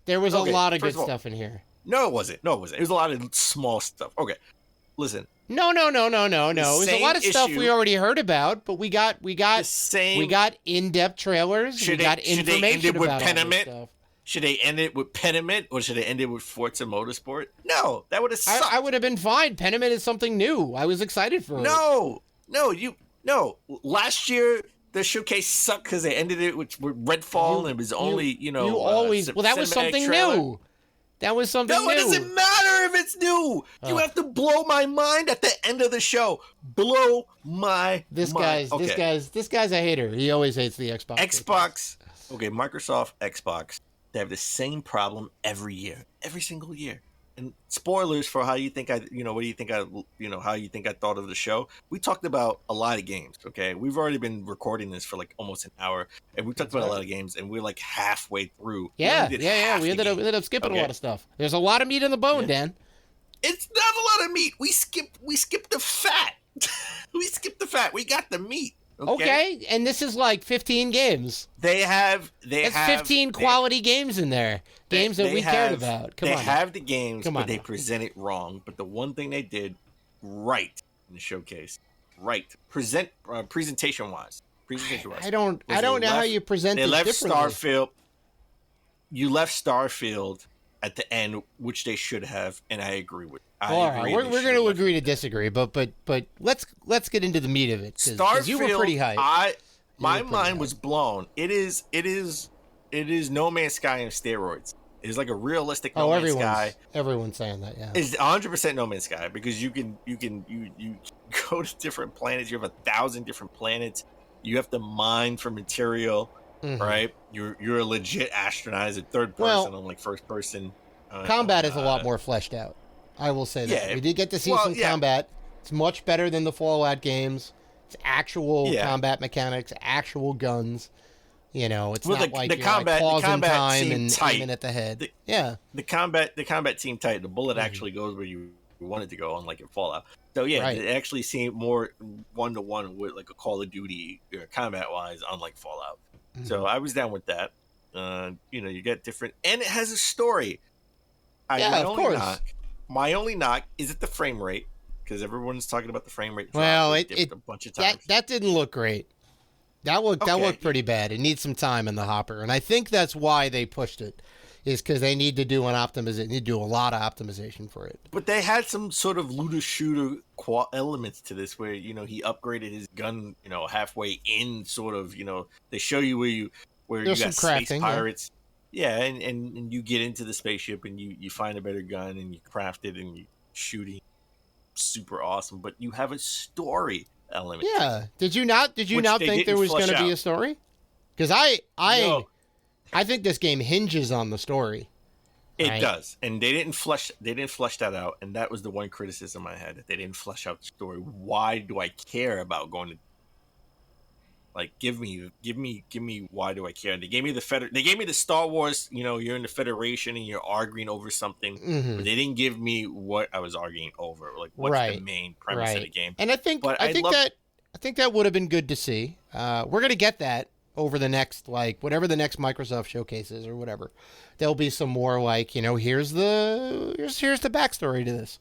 There was a lot of good stuff in here. No, it wasn't. It was a lot of small stuff. Okay, listen. No. It was a lot of stuff we already heard about, but we got in-depth trailers. We got information about all this stuff. Should they end it with Pentiment or should they end it with Forza Motorsport? No, that would have sucked. I would have been fine. Pentiment is something new. I was excited for it. No. Last year the showcase sucked because they ended it with Redfall and it was only that was something new. That was something new. No, it doesn't matter if it's new. You have to blow my mind at the end of the show. Blow my mind. This guy's a hater. He always hates the Xbox. Microsoft Xbox. They have the same problem every year, every single year. And spoilers for how you think how you think I thought of the show. We talked about a lot of games. Okay, we've already been recording this for like almost an hour, and we talked about a lot of games, and we're like halfway through. We ended up skipping a lot of stuff. There's a lot of meat in the bone, Dan. It's not a lot of meat. We skipped the fat. We skipped the fat. We got the meat. Okay, and this is like 15 games. That's 15 quality games in there. Games that we cared about. They have the games, but they present it wrong. But the one thing they did right in the showcase, presentation-wise. I don't know how you present it differently. Starfield. You left Starfield at the end, which they should have, and I agree with. All right, we're going to agree to disagree, but let's get into the meat of it. Starfield, you were pretty hyped. My mind was blown. It is No Man's Sky on steroids. It's like a realistic No Man's Sky. Everyone's saying that, yeah. It's 100% No Man's Sky because you go to different planets. You have 1,000 different planets. You have to mine for material, right? You're a legit astronaut as a third person, unlike first person. Combat is a lot more fleshed out. I will say that. We did get to see some combat. It's much better than the Fallout games. It's actual combat mechanics, actual guns. It's not like you're pausing time and aiming at the head. The combat seemed tight. The bullet actually goes where you want it to go, unlike in Fallout. So it actually seemed more 1-to-1 with like a Call of Duty combat-wise, unlike Fallout. So I was down with that. You get different, and it has a story. Of course. My only knock is at the frame rate, because everyone's talking about the frame rate. Well, it a bunch of times. That didn't look great. That looked pretty bad. It needs some time in the hopper, and I think that's why they pushed it, is because they need to do a lot of optimization for it. But they had some sort of looter shooter elements to this, where he upgraded his gun, halfway in, sort of. They show you where There's you got some crafting, space pirates. Yeah, and you get into the spaceship and you find a better gun and you craft it and you shooting super awesome, but you have a story element. Yeah. Did you not think there was going to be a story? Because I think this game hinges on the story. It does. And they didn't flesh that out, and that was the one criticism I had, that they didn't flesh out the story. Why do I care about going to give me why do I care? They gave me the Star Wars, you're in the Federation and you're arguing over something, but they didn't give me what I was arguing over, like what's the main premise of the game. And I think that would have been good to see. We're going to get that over the next, whatever the next Microsoft showcase is or whatever. There'll be some more here's the backstory to this.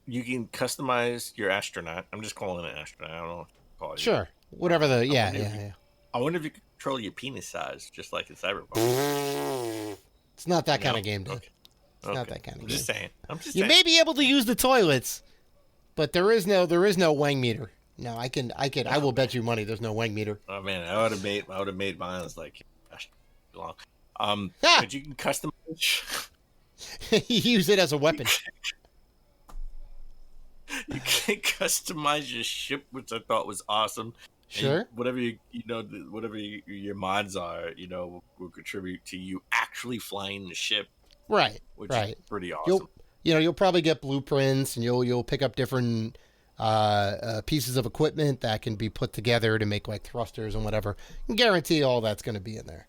You can customize your astronaut. I'm just calling it an astronaut. I don't know what to call it. Sure. Whatever the I wonder if you can control your penis size just like in Cyberpunk. It's not that kind of game, dude. Okay. It's not that kind of game. Just saying. You may be able to use the toilets, but there is no wang meter. No, I will bet you money there's no wang meter. Oh man, I would have made mine long. But you can customize. Use it as a weapon. You can customize your ship, which I thought was awesome. Sure. And whatever your mods are, will contribute to you actually flying the ship. Right. Which is pretty awesome. You'll probably get blueprints, and you'll pick up different pieces of equipment that can be put together to make like thrusters and whatever. I can guarantee all that's going to be in there.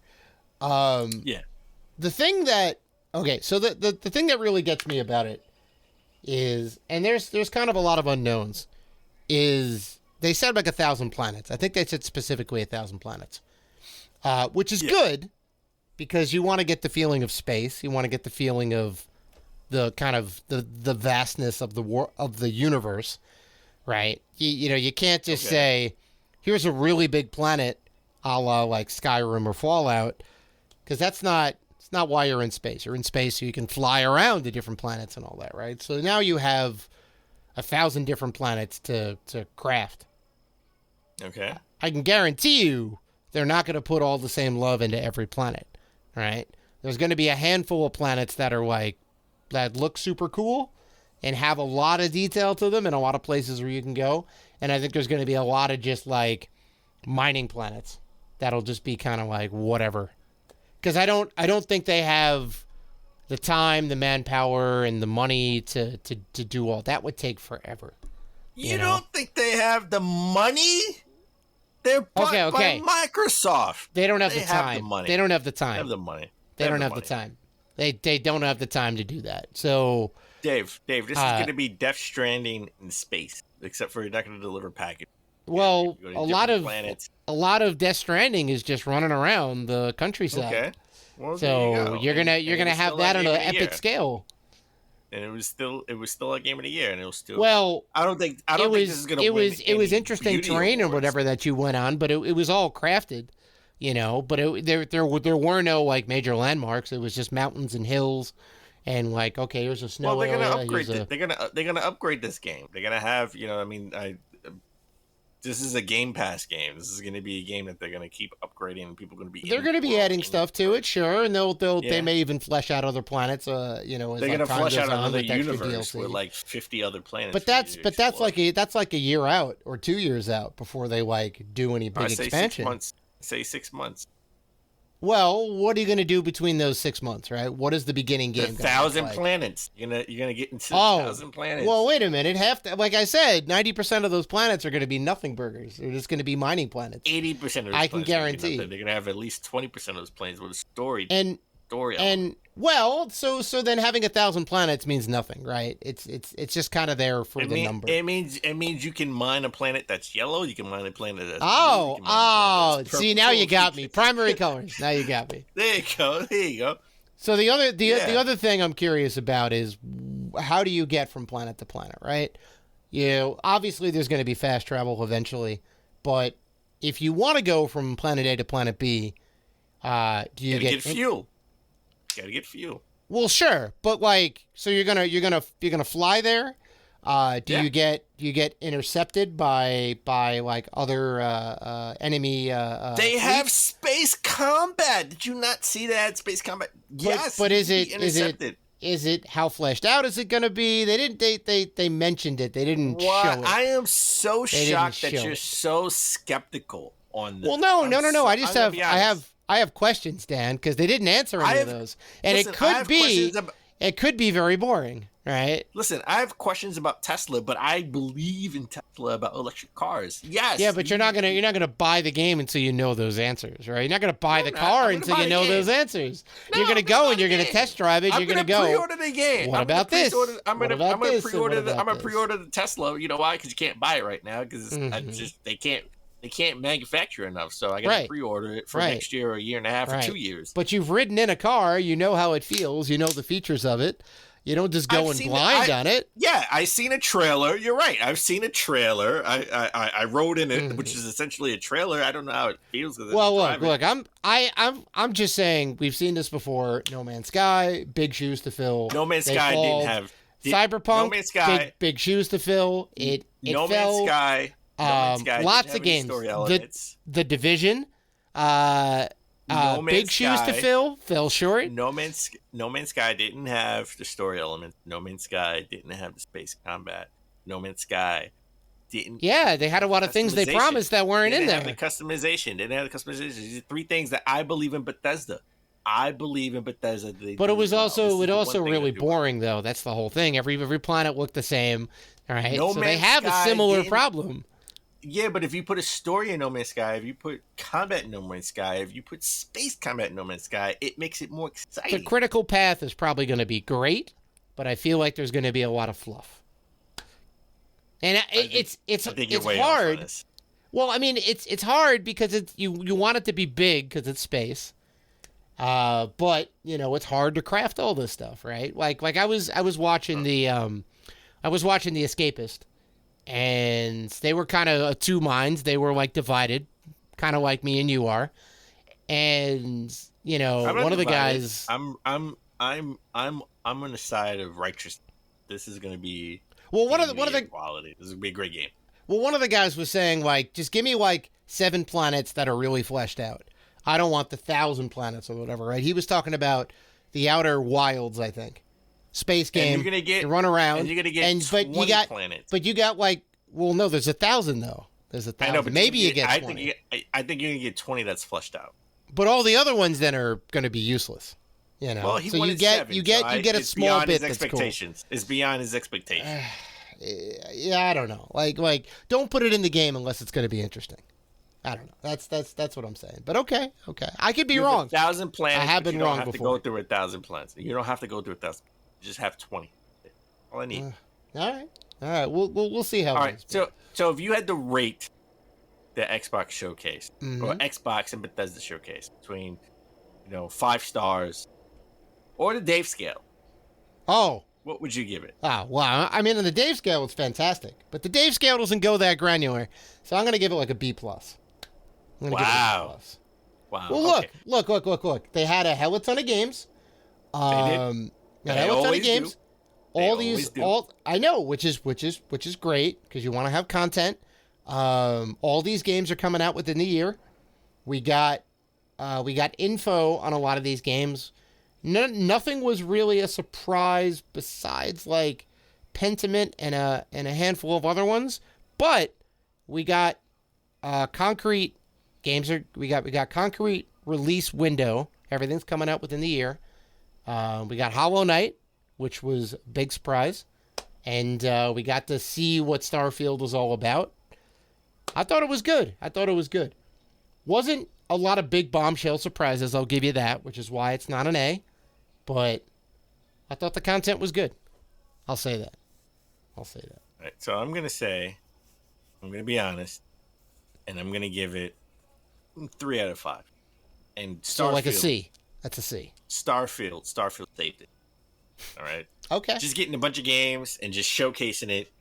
Yeah. The thing that so the thing that really gets me about it is, and there's kind of a lot of unknowns, is they said like 1,000 planets. I think they said specifically 1,000 planets, which is good because you want to get the feeling of space. You want to get the feeling of the kind of the vastness of the universe, right? You know, you can't just say, here's a really big planet, a la like Skyrim or Fallout, because it's not why you're in space. You're in space so you can fly around to different planets and all that, right? So now you have 1,000 different planets to craft. Okay. I can guarantee you they're not going to put all the same love into every planet, right? There's going to be a handful of planets that are like, that look super cool and have a lot of detail to them and a lot of places where you can go. And I think there's going to be a lot of just like mining planets that'll just be kind of like whatever. Because I don't think they have the time, the manpower, and the money to do all that. Would take forever. You don't think they have the money? They're bought by Microsoft. They don't have the Have time. the money. They don't have the time. They have the money. They don't have the time. They don't have the time to do that. So Dave, this is going to be Death Stranding in space, except for you're not going to deliver packages. Well, a lot of Death Stranding is just running around the countryside. Okay. Well, so you're gonna have that on an epic scale. And it was still a game of the year, and it was still. Well, I don't think this is gonna. It was interesting terrain or whatever that you went on, but it was all crafted, you know. But there were no like major landmarks. It was just mountains and hills, and like here's a snow area. Well, they're gonna upgrade. They're gonna upgrade this game. They're gonna have this is a Game Pass game. This is going to be a game that they're going to keep upgrading, and people are going to be. They're going to be adding stuff to it, sure, and they may even flesh out other planets. They're going to flesh out another universe with like 50 other planets. But that's like a year out or 2 years out before they like do any big expansion. Say 6 months. Well, what are you going to do between those 6 months, right? What is the beginning game? 1,000 planets. You're gonna get into 1,000 planets. Well, wait a minute. Like I said, 90% of those planets are going to be nothing burgers. They're just going to be mining planets. 80% of those planets. I can guarantee. They're going to have at least 20% of those planets with a story. So then having 1,000 planets means nothing, right? It's just kind of there for the number. It means you can mine a planet that's yellow. You can mine a planet that's blue. See, now you got me. Primary colors. Now you got me. There you go. So the other thing I'm curious about is how do you get from planet to planet, right? Obviously there's going to be fast travel eventually, but if you want to go from planet A to planet B, do you get fuel? Gotta get fuel. Well, sure, but like, so you're gonna fly there. You get intercepted by like other enemy? They have space combat. Did you not see that space combat? Yes, but is it how fleshed out is it gonna be? They didn't. They mentioned it. They didn't show it. I am so shocked that you're so skeptical on this. Well, no. I have questions, Dan, because they didn't answer any of those, and it could be very boring, right? Listen, I have questions about Tesla, but I believe in Tesla about electric cars. Yes. Yeah, but you're not gonna buy the game until you know those answers, right? You're not gonna buy the car until you know those answers. No, you're gonna go and you're gonna test drive it. You're gonna go. Pre-order the game. What about this? I'm gonna pre-order the Tesla. You know why? Because you can't buy it right now because they can't manufacture enough, so I got to pre-order it for next year or a year and a half or 2 years. But you've ridden in a car, you know how it feels, you know the features of it. You don't just go in blind on it. Yeah, I've seen a trailer. You're right. I've seen a trailer. I rode in it, which is essentially a trailer. I don't know how it feels. Well, look. I'm just saying we've seen this before. No Man's Sky, big shoes to fill. No Man's Sky didn't have Cyberpunk. No Man's Sky, big shoes to fill. No Man's Sky. Lots of games. The Division, big shoes to fill, fell short. No Man's Sky didn't have the story element. No Man's Sky didn't have the space combat. No Man's Sky didn't. Yeah, they had a lot of things they promised that weren't in there. They didn't have the customization. These are 3 things that I believe in Bethesda. I believe in Bethesda. But it was also really boring. boring though. That's the whole thing. Every planet looked the same. All right, No so they Man's have a Sky similar didn't- problem. Yeah, but if you put a story in No Man's Sky, if you put combat in No Man's Sky, if you put space combat in No Man's Sky, it makes it more The exciting. critical path is probably going to be great, but I feel like there's going to be a lot of fluff. And it's I think you're way off on hard. this. Well, I mean, it's hard because you want it to be big because it's space. But it's hard to craft all this stuff, right? Like I was watching the Escapist, and they were kind of two minds. They were like divided, kind of like me and you are. And I'm not one of the divided. guys. I'm on the side of righteousness. This is going to be One of the quality. This is going to be a great game. Well, one of the guys was saying, like, just give me, like, 7 planets that are really fleshed out. I don't want the 1,000 planets or whatever, right? He was talking about the Outer Wilds, I think. Space game. And you're going to get... You run around. And you're going to get 20 planets. But you got, like... Well, no, there's 1,000, though. There's 1,000. I know, but maybe you get 20. I think you're going to get 20 that's fleshed out. But all the other ones, then, are going to be useless. Well, he so wanted you get 7, you get a small bit that's cool. It's beyond his expectations. Yeah, I don't know. Like, don't put it in the game unless it's going to be interesting. I don't know. That's what I'm saying. But okay. I could be wrong. 1,000 planets. I have been wrong before. You don't have to go through 1,000 planets. You don't have to go through 1,000. You just have 20. All I need. All right. We'll see how. All right. So if you had to rate the Xbox showcase or Xbox and Bethesda showcase between 5 stars or the Dave scale, what would you give it? Well, I mean, on the Dave scale, it's fantastic, but the Dave scale doesn't go that granular, so I'm going to give it like a B+. Wow. Well, look. They had a hell of a ton of games. They always do. I know, which is great because you want to have content. All these games are coming out within the year. We got info on a lot of these games. Nothing was really a surprise besides like Pentiment and a handful of other ones. But we got concrete games. We got concrete release window. Everything's coming out within the year. We got Hollow Knight, which was a big surprise, and we got to see what Starfield was all about. I thought it was good. Wasn't a lot of big bombshell surprises, I'll give you that, which is why it's not an A. But I thought the content was good. I'll say that. All right, so I'm going to be honest, and I'm going to give it 3 out of 5. And Starfield, so like a C. That's a C. Starfield saved it. All right? Okay. Just getting a bunch of games and just showcasing it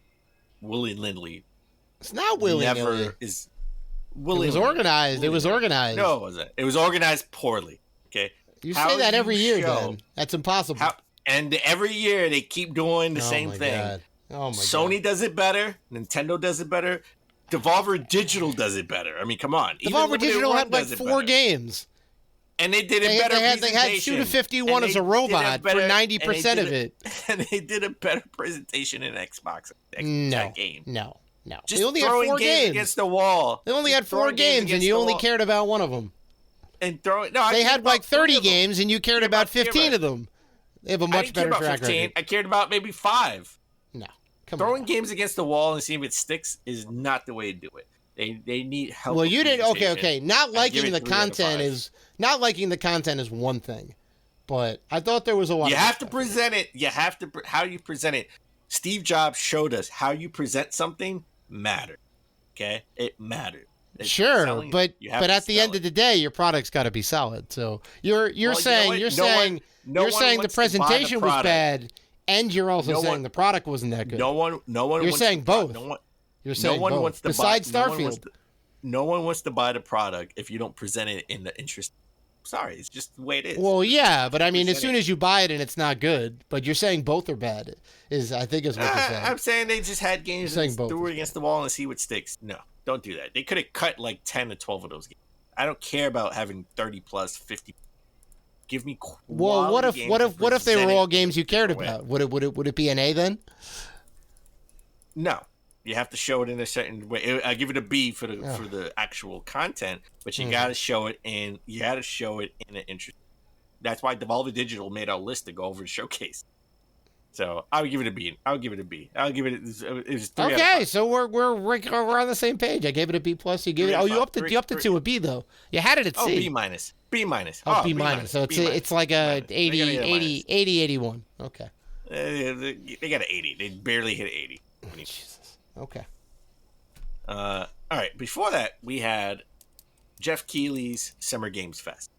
willy-nilly. It's not willy-nilly. Never is willy-nilly. It was organized. No, it wasn't. It was organized poorly. Okay? You say that every year, Dan. That's impossible. And every year they keep doing the same thing. God. Oh my Sony does it better. Nintendo does it better. Devolver Digital does it better. I mean, come on. Devolver Digital had like 4 games. And they did a better presentation. They had Suda 51 as a robot for 90% of it. And they did a better presentation in Xbox. That game. No. Just they only had 4 games against the wall. They only had 4 games, and you only cared about one of them. And they had like 30 games, and you cared about 15 of them. They have a much better track record. I cared about maybe 5. No. Throwing games against the wall and seeing if it sticks is not the way to do it. They need help. Well, you didn't. Okay. Not liking the content is one thing, but I thought there was a lot. You have to present it. How you present it. Steve Jobs showed us how you present something mattered. Okay, it mattered. Sure, but at the end of the day, your product's got to be solid. So you're saying the presentation was bad, and you're also saying the product wasn't that good. No one. You're saying both. You're saying both. Wants to besides buy, Starfield. No one wants to buy the product if you don't present it in the interest. Sorry, it's just the way it is. Well, yeah, but I mean, as soon as you buy it and it's not good, but you're saying both are bad, I think is what you're saying. I'm saying they just had games and threw it against the wall and see what sticks. No, don't do that. They could have cut like 10 to 12 of those games. I don't care about having 30 plus 50. Give me quality. Well, what if they were all games you cared about? Would it be an A then? No. You have to show it in a certain way. I give it a B for the actual content, but you got to show it in. You got to show it in an interest. That's why Devolver Digital made our list to go over the showcase. So I would give it a B. I'll give it a B. I'll give it. It was 3 out of 5. So we're on the same page. I gave it a B plus. You gave it. Oh, you upped it to a B though. You had it at C. B minus. B minus. Oh, B minus. So it's like a 80, 81. Okay. They got an 80. They barely hit 80. Jesus. Okay. All right. Before that, we had Geoff Keighley's Summer Games Fest.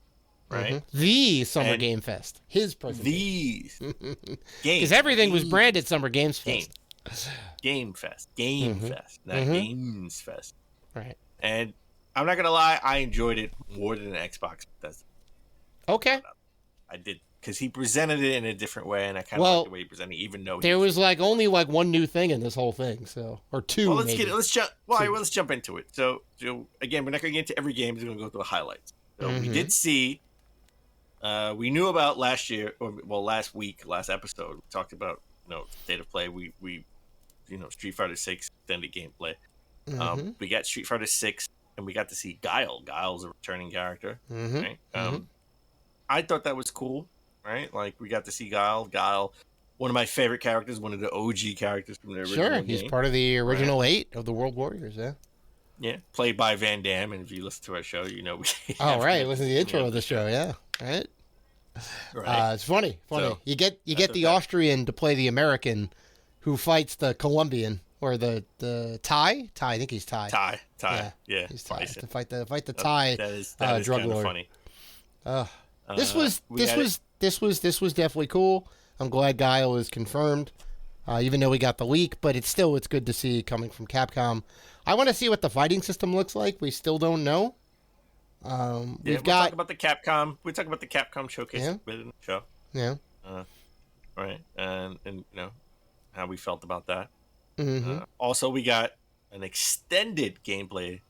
Right. Mm-hmm. The Summer Game Fest. His presentation. These because everything was branded Summer Games Fest. Game Fest. Game Fest. Not Games Fest. Right. And I'm not gonna lie, I enjoyed it more than an Xbox Bethesda. Okay. I did because he presented it in a different way, and I kind of like the way he presented it, even though there was only one new thing in this whole thing, so or two. Well, maybe. let's jump into it. So again, we're not gonna get into every game. We're gonna go through the highlights. So we did see. We knew about last episode, we talked about, state of play. We Street Fighter 6 extended gameplay. We got Street Fighter 6, and we got to see Guile. Guile's a returning character, right? I thought that was cool, right? Like, we got to see Guile. Guile, one of my favorite characters, one of the OG characters from the original game. He's part of the original 8 of the World Warriors, yeah. Yeah, played by Van Damme, and if you listen to our show, we right, listen to the intro of the show, yeah, right? Right. It's funny. So, you get the Austrian to play the American, who fights the Colombian or the Thai. I think he's Thai. Thai. Yeah. He's Thai. To fight the Thai that is drug kind of lord. Funny. This was definitely cool. I'm glad Guile is confirmed, even though we got the leak. But it's good to see coming from Capcom. I want to see what the fighting system looks like. We still don't know. We'll talk about the Capcom showcase in the show. Yeah. Right. And how we felt about that. Mm-hmm. Also, we got an extended gameplay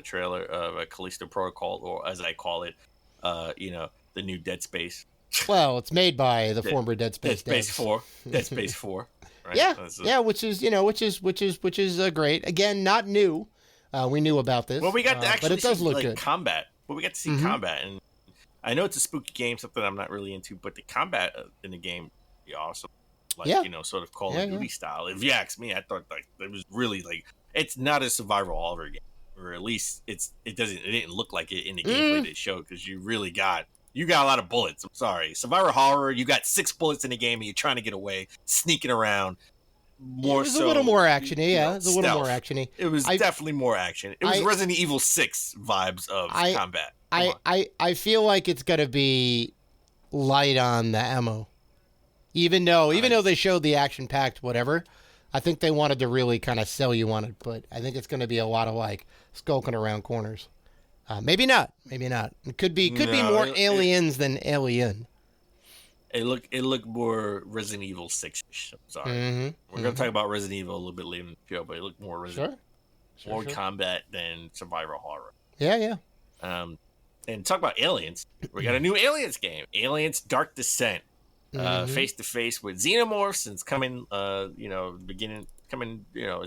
trailer of Callisto Protocol, or as I call it, the new Dead Space. Well, it's made by the former Dead Space. Dead Space 4. Dead Space 4. Right? Yeah, which is great. Again, not new. We knew about this. Well, we got to actually but it does look good. Combat. But we got to see combat, and I know it's a spooky game, something I'm not really into, but the combat in the game is awesome. Sort of Call of Duty style. If you ask me, I thought it was really it's not a survival horror game, or at least it didn't look like it in the gameplay they showed, because you got a lot of bullets. I'm sorry, survival horror. You got 6 bullets in the game, and you're trying to get away, snicking around. It was a little more actiony, yeah. It was a little more actiony. It was definitely more action. It was Resident Evil 6 vibes of combat. I feel like it's gonna be light on the ammo, even though they showed the action-packed whatever. I think they wanted to really kind of sell you on it, but I think it's gonna be a lot of skulking around corners. Maybe not. It could be more aliens than Alien. It looked more Resident Evil 6-ish. I'm sorry. We're gonna talk about Resident Evil a little bit later in the show, but it looked more Resident Evil. More combat than survival horror. Yeah. And talk about aliens. We got a new Aliens game. Aliens Dark Descent. Face to face with xenomorphs, and it's coming at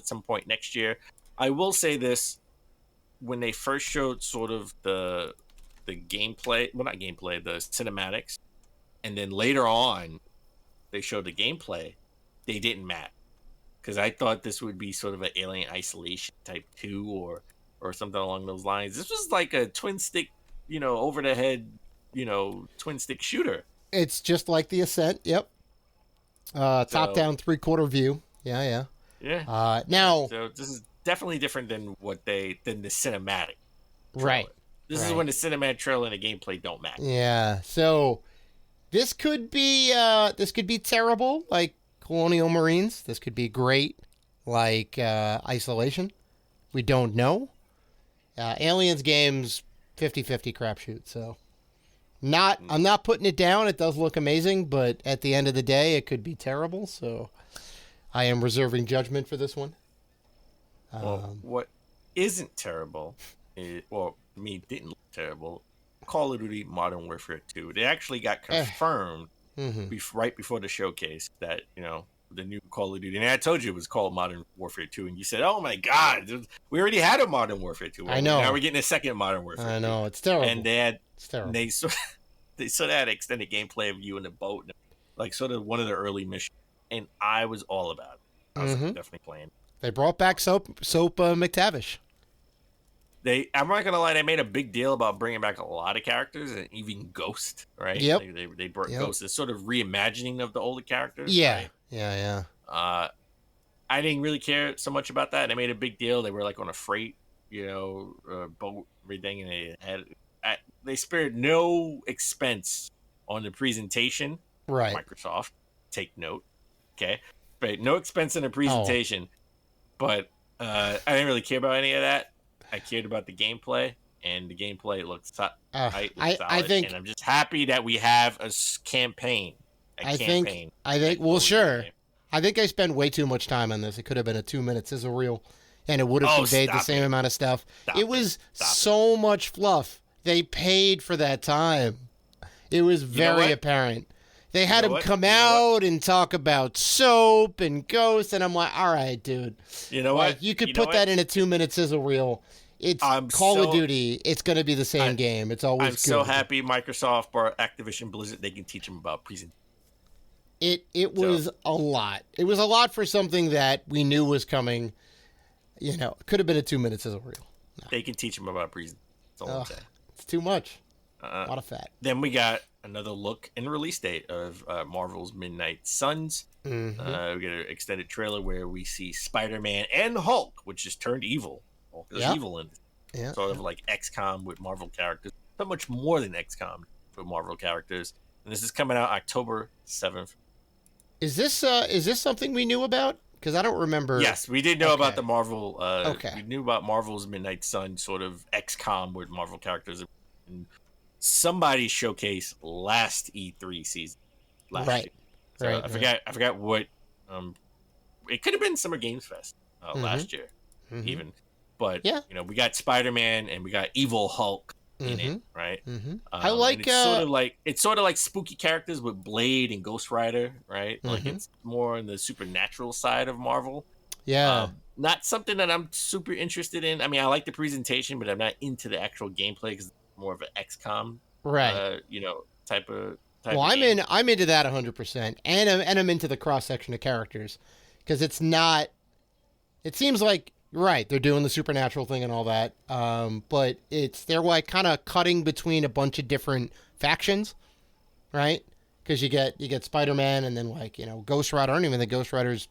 some point next year. I will say this: when they first showed sort of the gameplay, well, not gameplay, the cinematics, and then later on they showed the gameplay, they didn't match, because I thought this would be sort of an Alien Isolation type 2 or something along those lines. This was like a twin stick, over the head, twin stick shooter. It's just like the Ascent. Yep. Top down 3/4 view. Yeah. Now, so this is definitely different than the cinematic trailer. Right. This is when the cinematic trailer and the gameplay don't match. Yeah. So this could be terrible, like Colonial Marines. This could be great, like Isolation. We don't know. Aliens games 50-50 crapshoot. So I'm not putting it down. It does look amazing, but at the end of the day, it could be terrible. So I am reserving judgment for this one. What isn't terrible didn't look terrible. Call of Duty Modern Warfare 2. They actually got confirmed right before the showcase that, the new Call of Duty. And I told you it was called Modern Warfare 2. And you said, oh my God, we already had a Modern Warfare 2. I know. Now we're getting a second Modern Warfare 2. I know. It's terrible. And they they sort of had extended gameplay of you in a boat, like sort of one of the early missions, and I was all about it. I was like, definitely playing. They brought back Soap McTavish. I'm not gonna lie, they made a big deal about bringing back a lot of characters, and even Ghost, right? Yep. They brought Ghost as sort of reimagining of the older characters. Yeah, right? yeah. I didn't really care so much about that. They made a big deal. They were like on a freight, boat, everything, and they spared no expense on the presentation. Right. Microsoft, take note. Okay, but no expense in the presentation. But I didn't really care about any of that. I cared about the gameplay, and the gameplay looks solid. I think, and I'm just happy that we have a campaign. I think. Well, sure. I think I spent way too much time on this. It could have been a 2-minute sizzle reel, and it would have conveyed the same amount of stuff. It was so much fluff. They paid for that time. It was very apparent. They had him come out and talk about Soap and Ghost, and I'm like, all right, dude. You know what? You could put that in a 2-minute sizzle reel. It's Call of Duty. It's going to be the same game. It's always good. I'm so happy Microsoft or Activision Blizzard, they can teach them about presentation. It was a lot. It was a lot for something that we knew was coming. It could have been a 2-minute sizzle reel. No. They can teach them about presentation. That's all I'm saying. It's too much. A lot of fat. Then we got another look and release date of Marvel's Midnight Suns. We get an extended trailer where we see Spider-Man and Hulk, which just turned evil. There's evil in it. Yeah. Sort of like XCOM with Marvel characters. So much more than XCOM with Marvel characters. And this is coming out October 7th. Is this something we knew about? Because I don't remember. Yes, we did know about the Marvel. We knew about Marvel's Midnight Sun, sort of XCOM with Marvel characters. And somebody showcased last E3 season. Year. So I forgot what. It could have been Summer Games Fest last year, even. But we got Spider-Man and we got Evil Hulk in it, right? I like it's sort of like spooky characters with Blade and Ghost Rider, right? Like it's more on the supernatural side of Marvel. Yeah. Not something that I'm super interested in. I mean, I like the presentation, but I'm not into the actual gameplay because it's more of an XCOM, right? Type of. Well, I'm into that 100%, and I'm into the cross section of characters because it's not. It seems like. Right, they're doing the supernatural thing and all that, but they're like kind of cutting between a bunch of different factions, right? Because you get Spider-Man and then Ghost Rider. I don't even think Ghost Rider's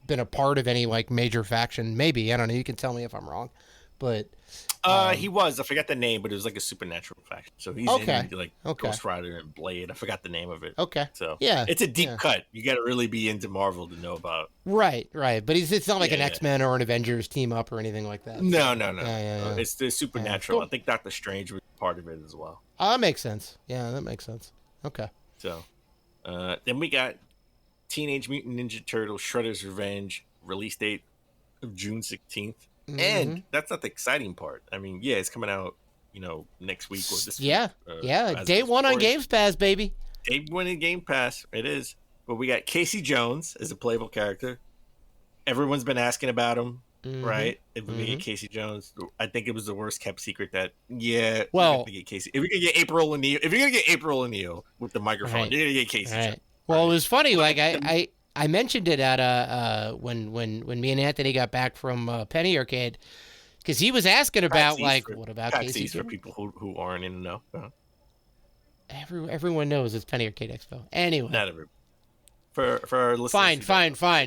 been a part of any major faction. Maybe, I don't know. You can tell me if I'm wrong, but he was. I forgot the name, but it was like a supernatural faction. So he's in Ghost Rider and Blade. I forgot the name of it. Okay. So yeah, it's a deep cut. You got to really be into Marvel to know about. Right. But it's not like an X-Men or an Avengers team up or anything like that. No. Yeah. It's the supernatural. Cool. I think Doctor Strange was part of it as well. Oh, that makes sense. Yeah, that makes sense. Okay. So, then we got Teenage Mutant Ninja Turtles: Shredder's Revenge, release date of June 16th. And that's not the exciting part. I mean, it's coming out, next week or this week. Yeah. Day one on Games Pass, baby. Day one in Game Pass. It is. But we got Casey Jones as a playable character. Everyone's been asking about him, right? If we get Casey Jones, I think it was the worst kept secret that, well, get Casey. If we could get April O'Neil with the microphone, you're going to get Casey Jones. Well, it was funny. I mentioned it at when me and Anthony got back from Penny Arcade, because he was asking about what about Casey for people who aren't in the know. Uh-huh. Everyone knows it's Penny Arcade Expo. Anyway, not everyone. For our listeners.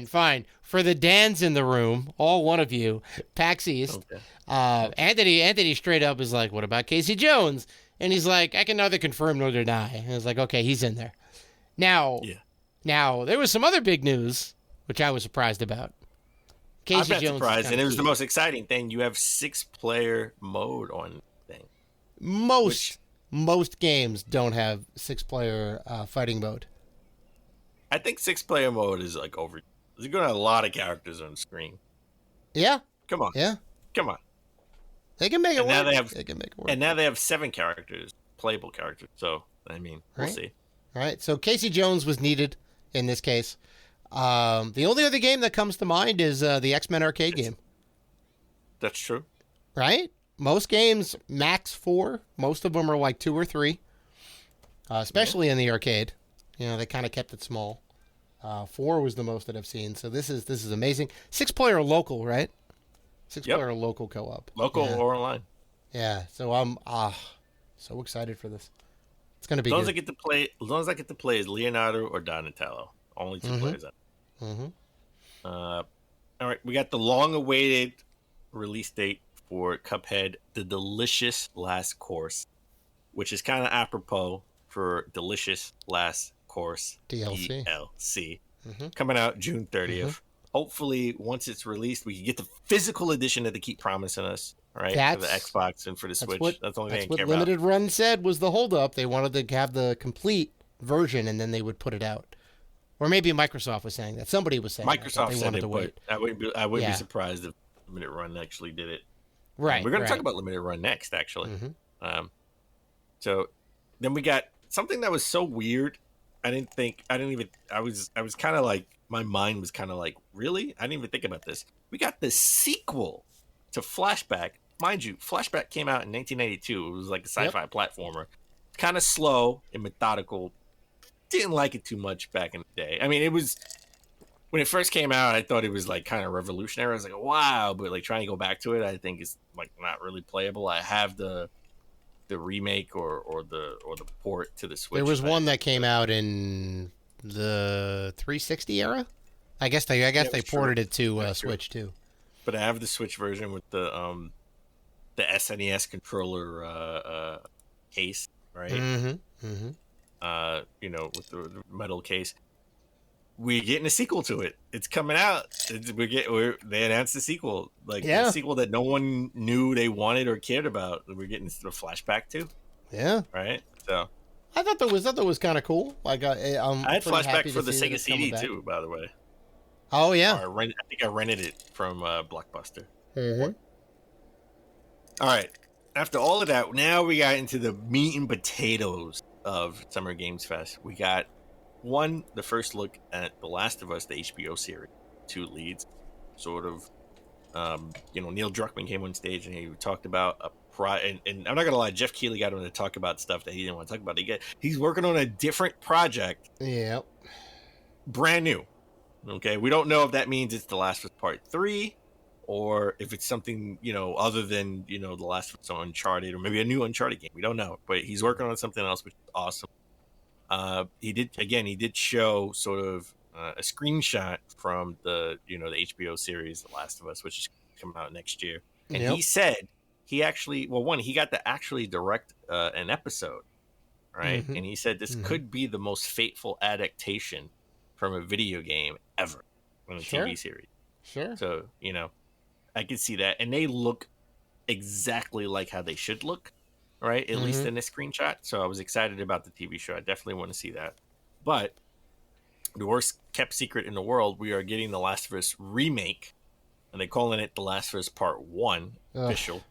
Fine. For the Dans in the room, all one of you, PAX East. Okay. Anthony straight up is like, "What about Casey Jones?" And he's like, "I can neither confirm nor deny." And I was like, "Okay, he's in there." Now, there was some other big news, which I was surprised about. Casey Jones surprised, and it was the most exciting thing. You have 6-player mode on thing. Most games don't have 6-player fighting mode. I think 6-player mode is over. There's going to have a lot of characters on the screen. Yeah. Come on. Yeah. Come on. They can make it work. They can make it work. And now they have 7 characters, playable characters. So, I mean, we'll see. All right. So Casey Jones was needed in this case. The only other game that comes to mind is the X-Men arcade game. That's true. Right? Most games, max 4. Most of them are 2 or 3. especially in the arcade. You know, they kind of kept it small. 4 was the most that I've seen. So this is amazing. 6-player local, right? 6-player local co-op. Local or online. Yeah. So I'm so excited for this. It's gonna be As long good. as I get to play as Leonardo or Donatello. Only 2 players. All right, we got the long-awaited release date for Cuphead: The Delicious Last Course, which is kind of apropos for Delicious Last Course DLC. Coming out June 30th. Hopefully, once it's released, we can get the physical edition that they keep promising us. All right, for the Xbox and for the Switch. That's the only thing I care about. Limited Run said was the holdup. They wanted to have the complete version, and then they would put it out. Or maybe Microsoft was saying that. Somebody was saying Microsoft they wanted to wait. I wouldn't be surprised if Limited Run actually did it. Right. We're going to talk about Limited Run next, actually. So then we got something that was so weird. I was kind of like, my mind was kind of like, really? I didn't even think about this. We got the sequel to Flashback. Mind you, Flashback came out in 1992. It was like a sci-fi platformer. Kind of slow and methodical. Didn't like it too much back in the day. I mean, it was, when it first came out, I thought it was like kind of revolutionary. I was like, wow, but like trying to go back to it, I think is like not really playable. I have the remake or the port to the Switch. There was one that came out in the 360 era. I guess they ported it to Switch too. But I have the Switch version with the SNES controller case, right? With the metal case. We're getting a sequel to it. It's coming out. They announced the sequel, a sequel that no one knew they wanted or cared about. We're getting the Flashback to. Yeah. Right. So I thought that was kind of cool. Like I had Flashback for the Sega CD too, by the way. Oh yeah. I think I rented it from Blockbuster. All right. After all of that, now we got into the meat and potatoes of Summer Games Fest. We got the first look at The Last of Us, the HBO series. 2 leads, sort of. Neil Druckmann came on stage and he talked about and I'm not gonna lie, Geoff Keighley got him to talk about stuff that he didn't want to talk about. He's working on a different project. Yep. Brand new. Okay, we don't know if that means it's The Last of Us Part 3, or if it's something other than The Last of Us on Uncharted, or maybe a new Uncharted game. We don't know, but he's working on something else, which is awesome. He did show sort of a screenshot from the HBO series The Last of Us, which is coming out next year. And he said he got to actually direct an episode, right? And he said this could be the most fateful adaptation from a video game ever on a TV series. Sure. So, I could see that. And they look exactly like how they should look, right? At least in this screenshot. So I was excited about the TV show. I definitely want to see that. But the worst kept secret in the world, we are getting The Last of Us remake, and they're calling it The Last of Us Part 1 official.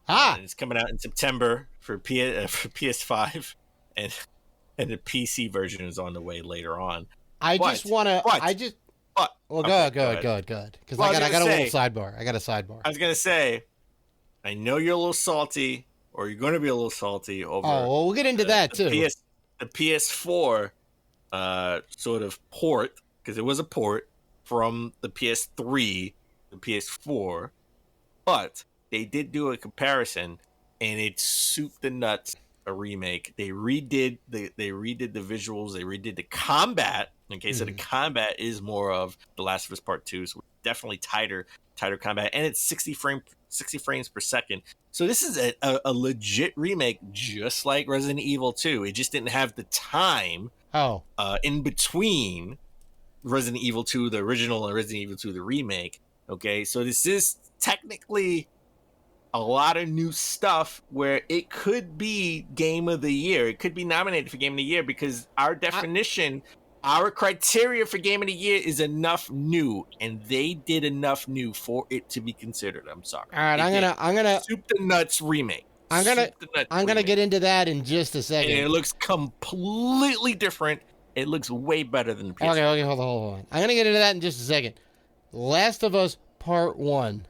And it's coming out in September for PS5, and the PC version is on the way later on. Go ahead. Because I got a little sidebar. I got a sidebar. I was gonna say, I know you're a little salty, or you're going to be a little salty over. Oh, well, we'll get into that too. The PS4 sort of port, because it was a port from the PS3, the PS4, but they did do a comparison, and it's soup the nuts a remake. They redid the visuals, they redid the combat. Okay, so the combat is more of The Last of Us Part 2, so definitely tighter combat, and it's 60 frames per second. So this is a legit remake, just like Resident Evil 2. It just didn't have the time in between Resident Evil 2, the original, and Resident Evil 2, the remake. Okay, so this is technically a lot of new stuff where it could be Game of the Year. It could be nominated for Game of the Year because our definition... Our criteria for Game of the Year is enough new, and they did enough new for it to be considered. I'm sorry. All right, I'm gonna Soup the Nuts remake. I'm gonna get into that in just a second. And it looks completely different. It looks way better than the PS4. Okay, hold on. I'm gonna get into that in just a second. Last of Us Part 1.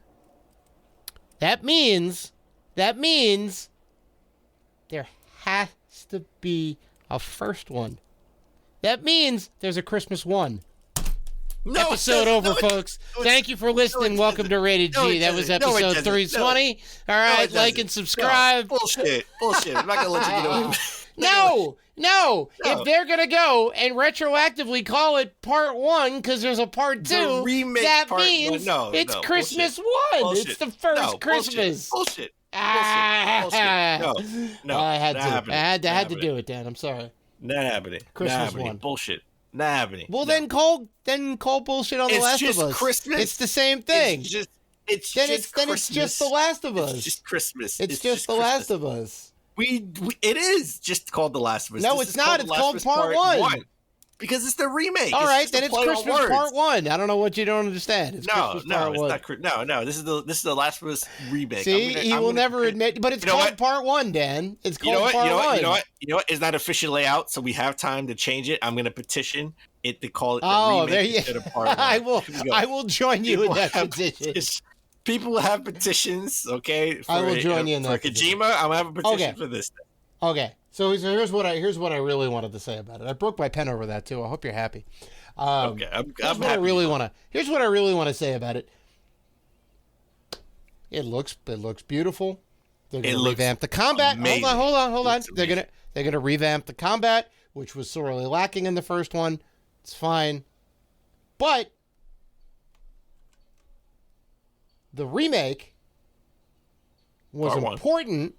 That means there has to be A first one. That means there's a Christmas one. No, Episode over, folks. Thank you for listening. Welcome to Rated G. That was episode 320. All right, like and subscribe. Bullshit. I'm not going to let you get away with it. No. If they're going to go and retroactively call it part 1 because there's a part 2, that means it's Christmas bullshit. 1. It's the first Christmas. Bullshit. No. No. I had to do it, Dan. I'm sorry. Not happening. Christmas not 1. Bullshit. Not happening. Well, then call bullshit on The Last of Us. Christmas. It's the same thing. It's just The Last of Us. It's just Christmas. It's just The Last of Us. It is just called The Last of Us. No, it's not. It's called Part 1. Because it's the remake. All right, then it's Christmas Part 1. I don't know what you don't understand. It's Christmas Part 1. No. This is the Last of Us remake. See, he will never admit, but it's called Part 1, Dan. It's called Part 1. You know what? It's not officially out, so we have time to change it. I'm going to petition it to call it the remake instead of Part 1. I will join you in that petition. People have petitions, okay? I will join you in that. For Kojima, I'm going to have a petition for this. Okay. So here's what I really wanted to say about it. I broke my pen over that too. I hope you're happy. Okay, here's what I really want to say about it. It looks beautiful. They're going to revamp the combat. Amazing. Hold on. They're going to revamp the combat, which was sorely lacking in the first one. It's fine, but the remake was important.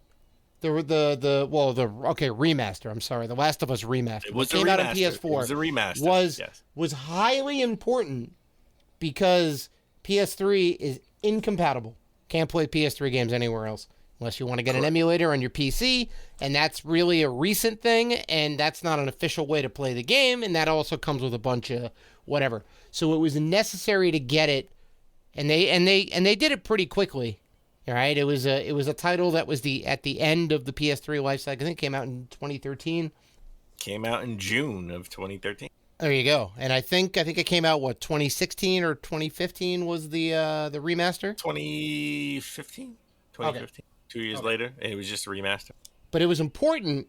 Remaster. I'm sorry, The Last of Us remaster. It came out on PS4. It was a remaster. Was highly important because PS3 is incompatible. Can't play PS3 games anywhere else unless you want to get an emulator on your PC, and that's really a recent thing, and that's not an official way to play the game, and that also comes with a bunch of whatever. So it was necessary to get it, and they did it pretty quickly. All right, it was a title that was at the end of the PS3 life cycle. I think it came out in 2013. Came out in June of 2013. There you go. And I think it came out 2016 or 2015 was the remaster. 2015. Okay. 2 years later, it was just a remaster. But it was important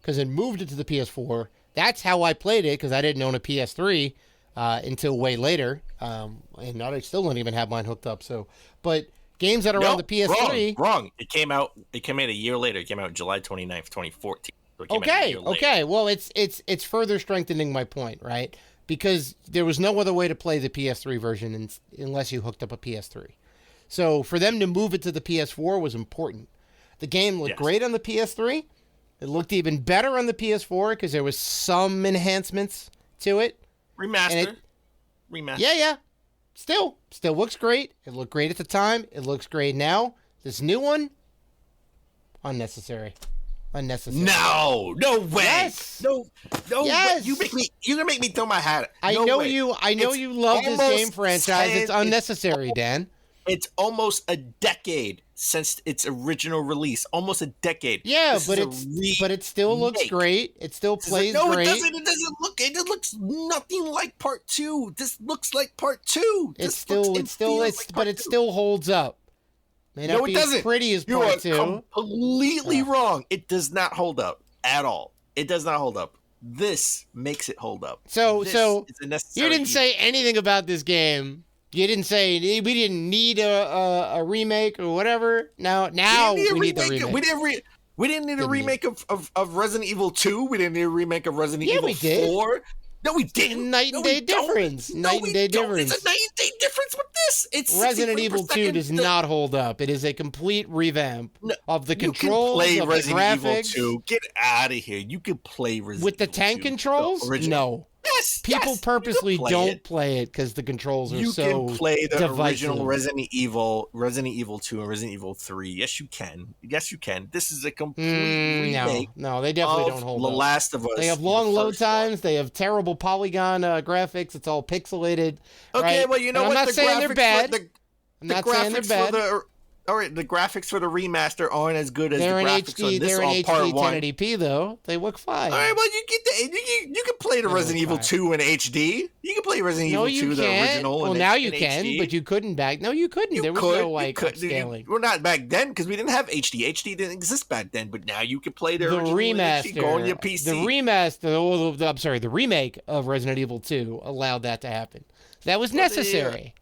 because it moved it to the PS4. That's how I played it because I didn't own a PS3 until way later, and I still don't even have mine hooked up. So, but games that are on the PS3. Wrong. It came out a year later. It came out July 29th, 2014. So it came out a year later. Okay. Well, it's further strengthening my point, right? Because there was no other way to play the PS3 version unless you hooked up a PS3. So for them to move it to the PS4 was important. The game looked great on the PS3. It looked even better on the PS4 because there was some enhancements to it. Remaster. Yeah. Still looks great. It looked great at the time. It looks great now. This new one, unnecessary. No way. Yes. No yes. way. You're gonna make me throw my hat. I know you love this game franchise. It's unnecessary, Dan. It's almost a decade since its original release. Almost a decade. Yeah, but it still looks great. It still plays great. No, it doesn't. It doesn't look. It looks nothing like Part 2. This looks like Part 2. But it still holds up. May not be as pretty as Part 2. You are completely wrong. It does not hold up at all. It does not hold up. This makes it hold up. So you didn't say anything about this game. You didn't say we didn't need a remake or whatever. Now we need the remake. We didn't need a remake of Resident Evil 2. We didn't need a remake of Resident Evil 4. No, we didn't. Night and day difference. Night and day difference. It's a night and day difference with this. It's Resident Evil 2 does not hold up. It is a complete revamp of the controls, of the graphics. Evil 2. Get out of here. You can play Resident Evil 2. With the tank controls? No. Yes, People purposely don't play it because the controls are so You can play the divisive. original Resident Evil 2, and Resident Evil 3. Yes, you can. This is a complete remake. No, they definitely don't hold The up. Last of Us. They have long load times. They have terrible polygon graphics. It's all pixelated. Okay, right? well, you know and what? I'm not saying they're bad. I'm not saying they're bad. All right, the graphics for the remaster aren't as good as the graphics on this on Part 1. They're in HD 1080p though. They look fine. All right, well you can play the Resident Evil 2 in HD. You can play Resident No, Evil you 2, the can't. original. Well, in now H- you in can, HD. but you couldn't back. No, you couldn't. There was no like upscaling. Well, not back then because we didn't have HD. HD didn't exist back then, but now you can play the The original in HD, go on remaster, your PC. I'm sorry, the remake of Resident Evil 2 allowed that to happen. That was necessary.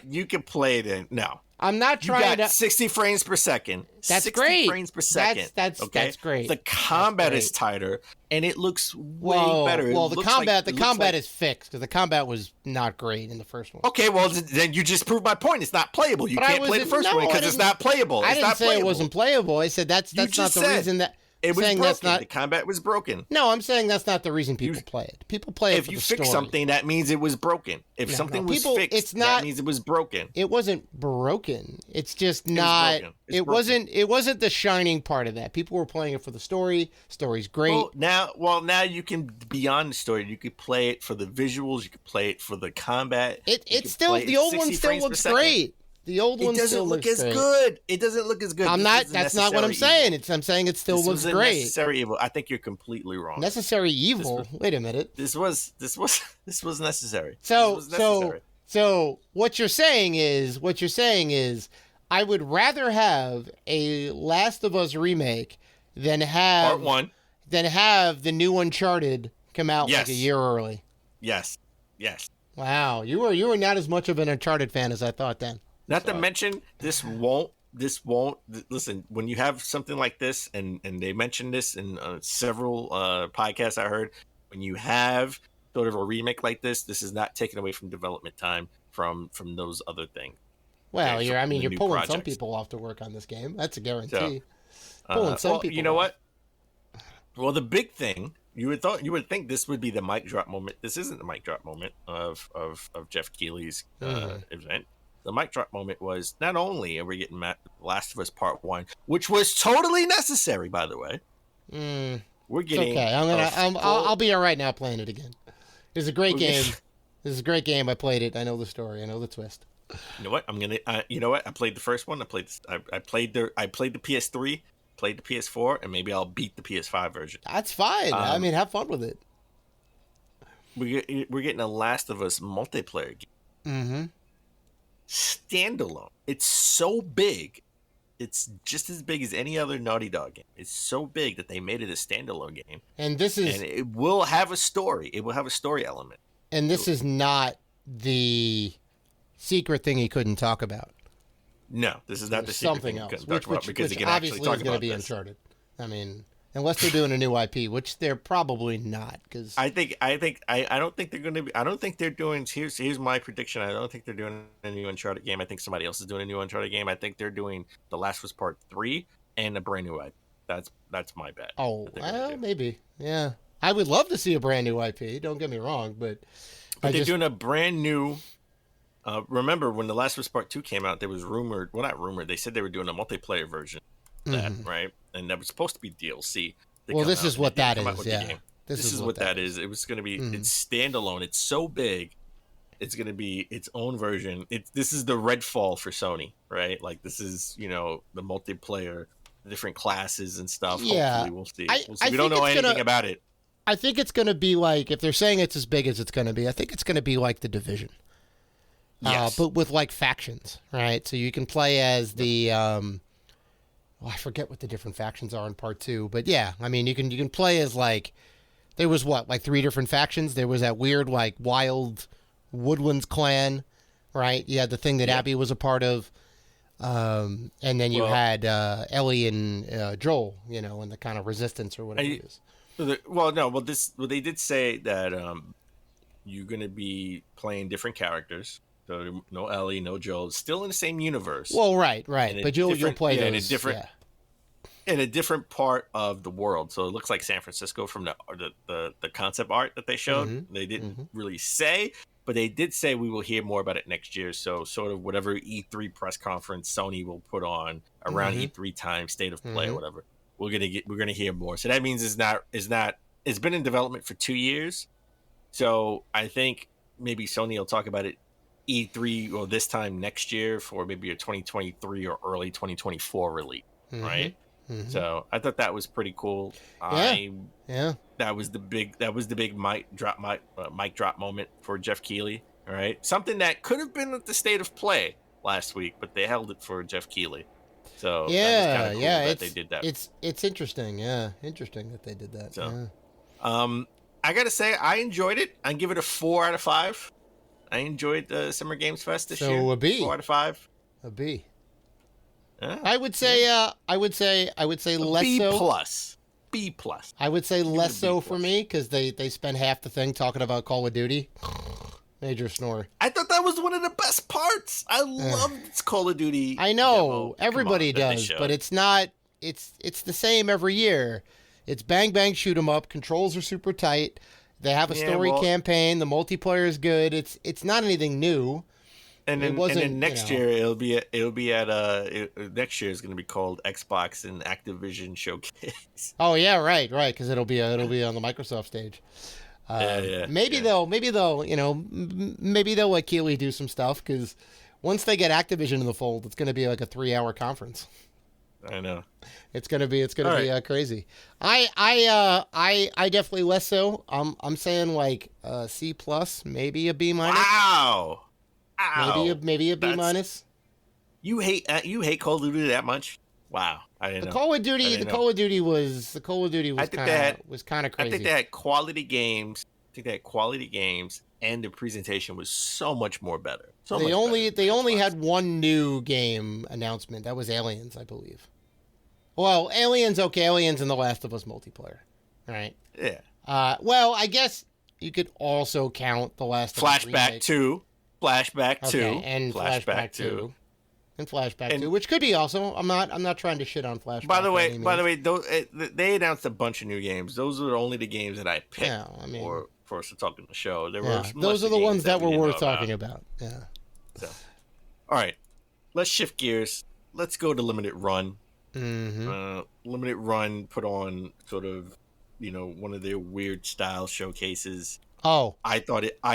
You can play it in. No. I'm not You trying got to. 60 frames per second. That's 60 great. frames per second. That's great. The combat That's is great. tighter, and it looks way better. Well, the combat like, is fixed because the combat was not great in the first one. Okay, well then you just proved my point. It's not playable. You But can't play the first one because it's not playable. I It's didn't not say playable. it wasn't playable. I said that's not the reason that. It was saying broken. that's not. The combat was broken. No, I'm saying that's not the reason people play it. People play it If for you the fix story. something, that means it was broken. If something was fixed, that means it was broken. It wasn't broken. It's just It was not. broken. It wasn't. It wasn't the shining part of that. People were playing it for the story. Story's great. Now you can beyond the story. You could play it for the visuals. You could play it for the combat. It's still the old one still looks great. The old one still looks great. It doesn't look as good. It doesn't look as good. I'm not. That's not what I'm saying. I'm saying it still looks great. Necessary evil. I think you're completely wrong. Necessary evil. Wait a minute. This was necessary. So what you're saying is, I would rather have a Last of Us remake than have Part 1. Than have the new Uncharted come out like a year early. Yes. Wow, you were not as much of an Uncharted fan as I thought then. Not to mention, this won't. Listen, when you have something like this, and they mentioned this in several podcasts I heard, when you have sort of a remake like this is not taken away from development time from those other things. Well, you're pulling projects. some people off to work on this game. That's a guarantee. Pulling some people. You know off. what? Well, the big thing you would think this would be the mic drop moment. This isn't the mic drop moment of Geoff Keighley's event. The mic drop moment was not only are we getting Last of Us Part 1, which was totally necessary, by the way. We're getting. It's okay. I'll be all right now playing it again. It's a great game. This is a great game. I played it. I know the story. I know the twist. You know what? I played the first one. I played the PS3, played the PS4, and maybe I'll beat the PS5 version. That's fine. Have fun with it. We're getting a Last of Us multiplayer game. Standalone. It's so big. It's just as big as any other Naughty Dog game. It's so big that they made it a standalone game. And it will have a story. It will have a story element. And this is not the secret thing he couldn't talk about. No, this is not the secret thing else, he couldn't talk about because he can obviously actually talk is going to be this. Uncharted. Unless they're doing a new IP, which they're probably not. Because I don't think they're going to be. I don't think they're doing. Here's my prediction. I don't think they're doing a new Uncharted game. I think somebody else is doing a new Uncharted game. I think they're doing The Last of Us Part 3 and a brand new IP. That's my bet. Oh, well, maybe. Yeah, I would love to see a brand new IP. Don't get me wrong, but they're doing a brand new. Remember when The Last of Us Part 2 came out? There was rumored. Well, not rumored. They said they were doing a multiplayer version. That right, and that was supposed to be DLC. Well, this is what that is. Yeah, this is what that is. It was going to be. It's standalone. It's so big. It's going to be its own version. This is the Redfall for Sony, right? Like this is the multiplayer, different classes and stuff. Yeah, hopefully we'll see. We don't know anything about it. I think it's going to be like, if they're saying it's as big as it's going to be, I think it's going to be like The Division. Yes. But with like factions, right? So you can play as the I forget what the different factions are in Part 2, but yeah, you can play as like, there was like 3 different factions. There was that weird like wild Woodlands clan, right? You had the thing that Abby was a part of, and then you had Ellie and Joel, and the kind of resistance or whatever it is. They did say that you're going to be playing different characters. So no Ellie, no Joel, still in the same universe. Well, right, but you'll play those in a different part of the world. So it looks like San Francisco from the concept art that they showed. They didn't really say, but they did say we will hear more about it next year. So sort of whatever E3 press conference Sony will put on around E3 time, state of play or whatever, we're gonna hear more. So that means it's been in development for 2 years. So I think maybe Sony will talk about it E3 or this time next year for maybe a 2023 or early 2024 release, right? Mm-hmm. So I thought that was pretty cool. Yeah. That was the big mic drop moment for Geoff Keighley. All right, something that could have been at the state of play last week, but they held it for Geoff Keighley. So that was kind of cool that they did that. It's interesting. Yeah, interesting that they did that. So, yeah. I gotta say I enjoyed it. I give it a 4 out of 5. I enjoyed the Summer Games Fest this year. So a B. 4 out of 5. A B. I would say less B so. plus. B plus. I would say less so for plus. me because they spend half the thing talking about Call of Duty. Major snore. I thought that was one of the best parts. I loved Call of Duty. I know everybody does, but it's not. It's the same every year. It's bang bang shoot 'em up. Controls are super tight. They have a story campaign. The multiplayer is good. It's not anything new. And then next year it'll be at next year is going to be called Xbox and Activision Showcase. Oh yeah, right, because it'll be on the Microsoft stage. Maybe they'll let Keighley do some stuff because once they get Activision in the fold, it's going to be like a 3-hour conference. I know. It's gonna be crazy. I definitely less so. I'm saying like C plus, maybe a B minus. Wow. Maybe a B minus. You hate Call of Duty that much? Wow, I didn't know. Call of Duty was kind of crazy. I think they had quality games. And the presentation was so much more better. They only had one new game announcement. That was Aliens, I believe. Well, Aliens, okay. Aliens and The Last of Us multiplayer. All right. Yeah. Well, I guess you could also count The Last of Us remake. Flashback 2. And Flashback 2. And Flashback 2, which could be also. I'm not trying to shit on Flashback. By the way, they announced a bunch of new games. Those are only the games that I picked for us to talk on the show. Those are the ones that were worth talking about. Yeah. So, all right, let's shift gears. Let's go to Limited Run. Mm-hmm. Limited Run put on sort of, one of their weird style showcases. Oh, I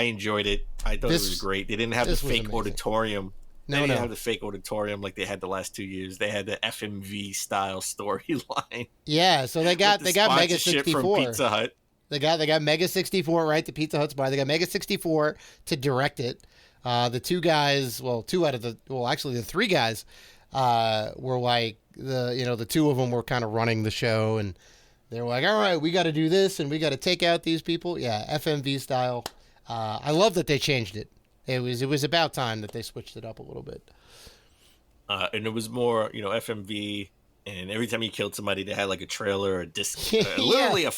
enjoyed it. I thought it was great. They didn't have the fake auditorium. They didn't have the fake auditorium like they had the last 2 years. They had the FMV style storyline. Yeah, so they got Mega 64 from Pizza Hut. They got Mega 64, right? The Pizza Hut's bar. They got Mega 64 to direct it. The two guys, actually the three guys, were like the two of them were kind of running the show, and they were like, all right, we got to do this, and we got to take out these people. Yeah, FMV style. I love that they changed it. It was about time that they switched it up a little bit. And it was more, FMV, and every time you killed somebody, they had like a trailer or a disc, literally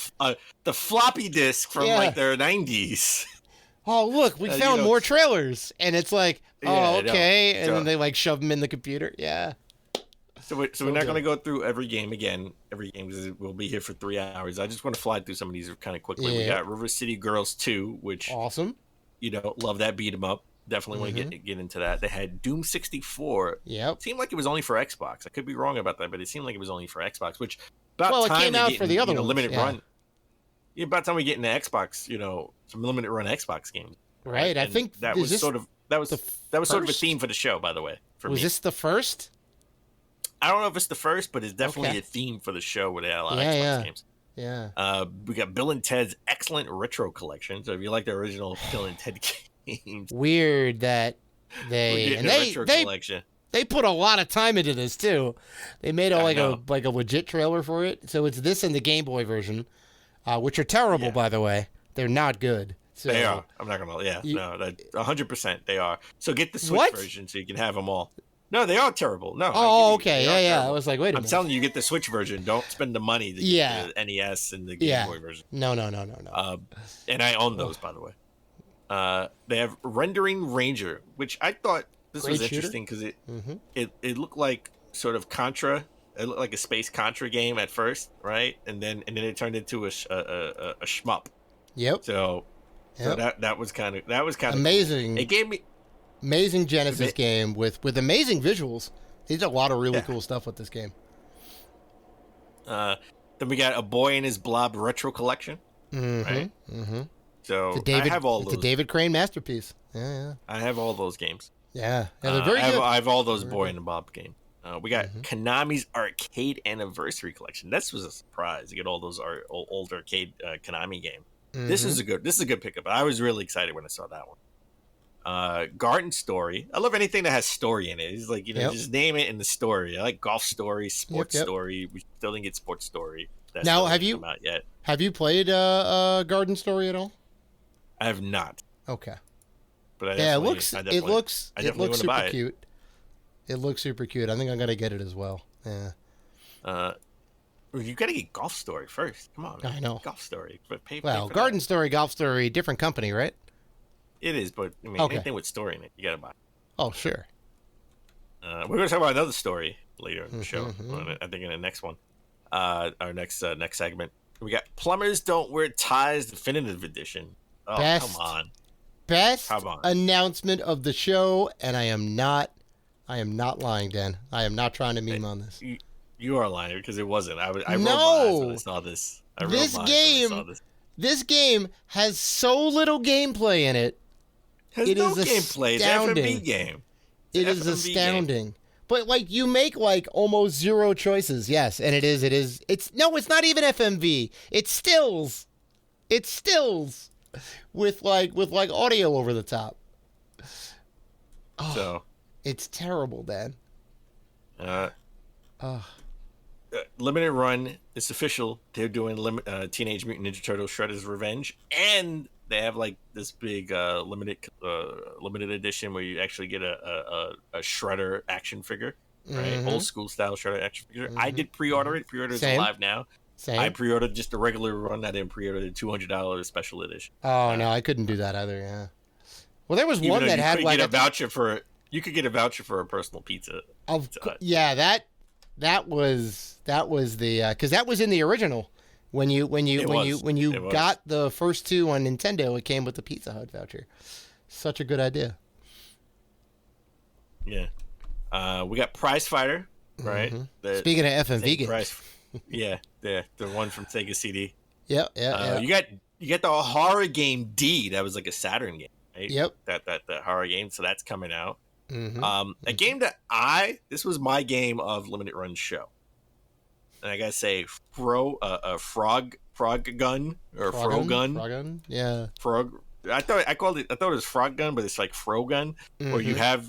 the floppy disk from like their 90s. Oh, look, we found more trailers, and it's like, okay, and then they like shove them in the computer. Yeah. So we're not going to go through every game again. Every game, because we'll be here for 3 hours. I just want to fly through some of these kind of quickly. Yeah. We got River City Girls 2, which awesome. Love that beat 'em up. Definitely want to get into that. They had Doom 64. Yep. It seemed like it was only for Xbox. I could be wrong about that, but it seemed like it was only for Xbox. Which it came out for the other ones. Limited run. Yeah, about time we get into Xbox. Some limited run Xbox games. Right. I think that was sort of a theme for the show. By the way, was this the first? I don't know if it's the first, but it's definitely a theme for the show where they had a lot of Xbox games. Yeah. We got Bill and Ted's excellent retro collection. So if you like the original Bill and Ted games, weird that they collection. They put a lot of time into this too. They made a legit trailer for it. So it's this and the Game Boy version, which are terrible, by the way. They're not good. So, they are. I'm not gonna. Yeah, 100% they are. So get the Switch version so you can have them all. No, they are terrible. No. Oh, okay. Yeah. I was like, wait a minute. I'm telling you, get the Switch version. Don't spend the money to get the NES and the Game Boy version. No. And I own those, by the way. They have Rendering Ranger, which I thought was interesting because it looked like sort of Contra. It looked like a space Contra game at first, right? And then it turned into a shmup. Yep. So that was kind of amazing. Cool. It gave me. Amazing Genesis game with amazing visuals. They did a lot of really cool stuff with this game. Then we got A Boy and His Blob retro collection. Right? Mm-hmm. So I have all those. It's a David Crane masterpiece. Yeah. I have all those games. Yeah. They're very good. I have all those Boy and the Blob games. We got Konami's Arcade Anniversary Collection. This was a surprise to get all those old arcade Konami games. This is a good pickup. I was really excited when I saw that one. Garden Story. I love anything that has story in it. It's like, just name it in the story. I like Golf Story, Sports Story. We still didn't get Sports Story. That's now, have you come out yet? Have you played Garden Story at all? I have not. Okay. But it looks super cute. It looks super cute. I think I'm gonna get it as well. Yeah. You gotta get Golf Story first. Come on, man. I know. Golf Story, but pay Garden Story, Golf Story, different company, right? It is, but I mean, anything with story in it, you gotta buy. Oh, sure. We're gonna talk about another story later in the show. I think in the next one, our next segment, we got Plumbers Don't Wear Ties Definitive Edition. Oh, come on! Best announcement of the show, and I am not lying, Dan. I am not trying to meme on this. You are lying because it wasn't. I rolled my eyes when I saw this. This game has so little gameplay in it. It is gameplay. It's an FMV game. It is astounding. But like you make like almost zero choices. Yes, and it is. It's not even FMV. It's stills. It's stills with like audio over the top. Oh, so it's terrible, Dan. Limited Run. It's official. They're doing Teenage Mutant Ninja Turtles: Shredder's Revenge, and they have like this big limited edition where you actually get a Shredder action figure, right? Old school style Shredder action figure. I did pre-order it. Pre-order is live now. Same. I pre-ordered just a regular run. I didn't pre-order the $200 special edition. Oh no, I couldn't do that either. Yeah. Well, there was one that had like a voucher for. You could get a voucher for a personal pizza. Yeah, that was the because that was in the original. When you got the first two on Nintendo, it came with the Pizza Hut voucher. Such a good idea. Yeah. We got Prize Fighter, right? Speaking of FMV games. Yeah, the one from Sega CD. Yeah. You got the horror game D. That was like a Saturn game, right? Yep. That horror game. So that's coming out. A game that this was my game of Limited Run show. And I gotta say, Frog Gun. Yeah. Frog. I thought it was Frog Gun, but it's like Fro Gun, where you have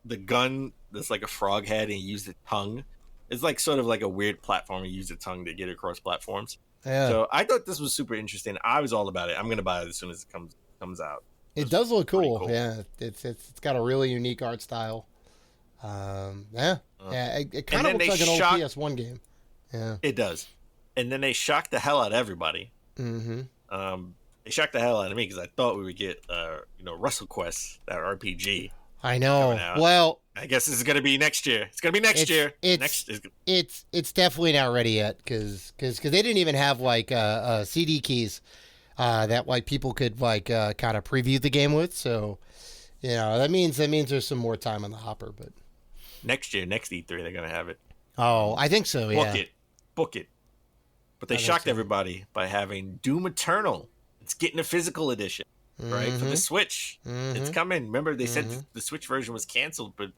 the gun that's like a frog head and you use the tongue. It's like sort of like a weird platform. You use the tongue to get across platforms. Yeah. So I thought this was super interesting. I was all about it. I'm gonna buy it as soon as it comes out. It does look cool. Yeah. It's got a really unique art style. It kind of looks like an old PS1 game. Yeah. It does. And then they shocked the hell out of everybody. They shocked the hell out of me because I thought we would get WrestleQuest, that RPG. I know. Well, I guess this is going to be next year. It's going to be next year. It's definitely not ready yet because they didn't even have like CD keys that like people could like kind of preview the game with. So that means there's some more time on the hopper. But next year, next E3, they're going to have it. Oh, I think so. Yeah. Book it. But they shocked everybody by having Doom Eternal. It's getting a physical edition. Right, for the Switch. It's coming. Remember, they said the Switch version was canceled, but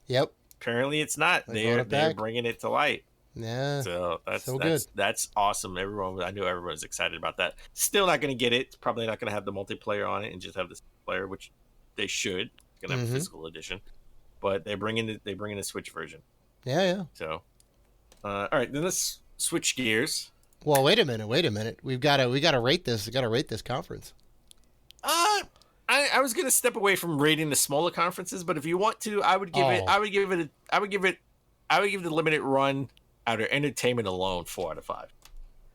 apparently it's not. They're bringing it to light. Yeah, so good. That's awesome. I knew everyone's excited about that. Still not going to get it. It's probably not going to have the multiplayer on it and just have the player, which they should. It's going to have a physical edition, but they're bringing the Switch version. Yeah. So, all right, then let's switch gears. Well, wait a minute. We gotta rate this. We gotta rate this conference. I was gonna step away from rating the smaller conferences, but if you want to, I would give the Limited Run out of entertainment alone 4 out of 5.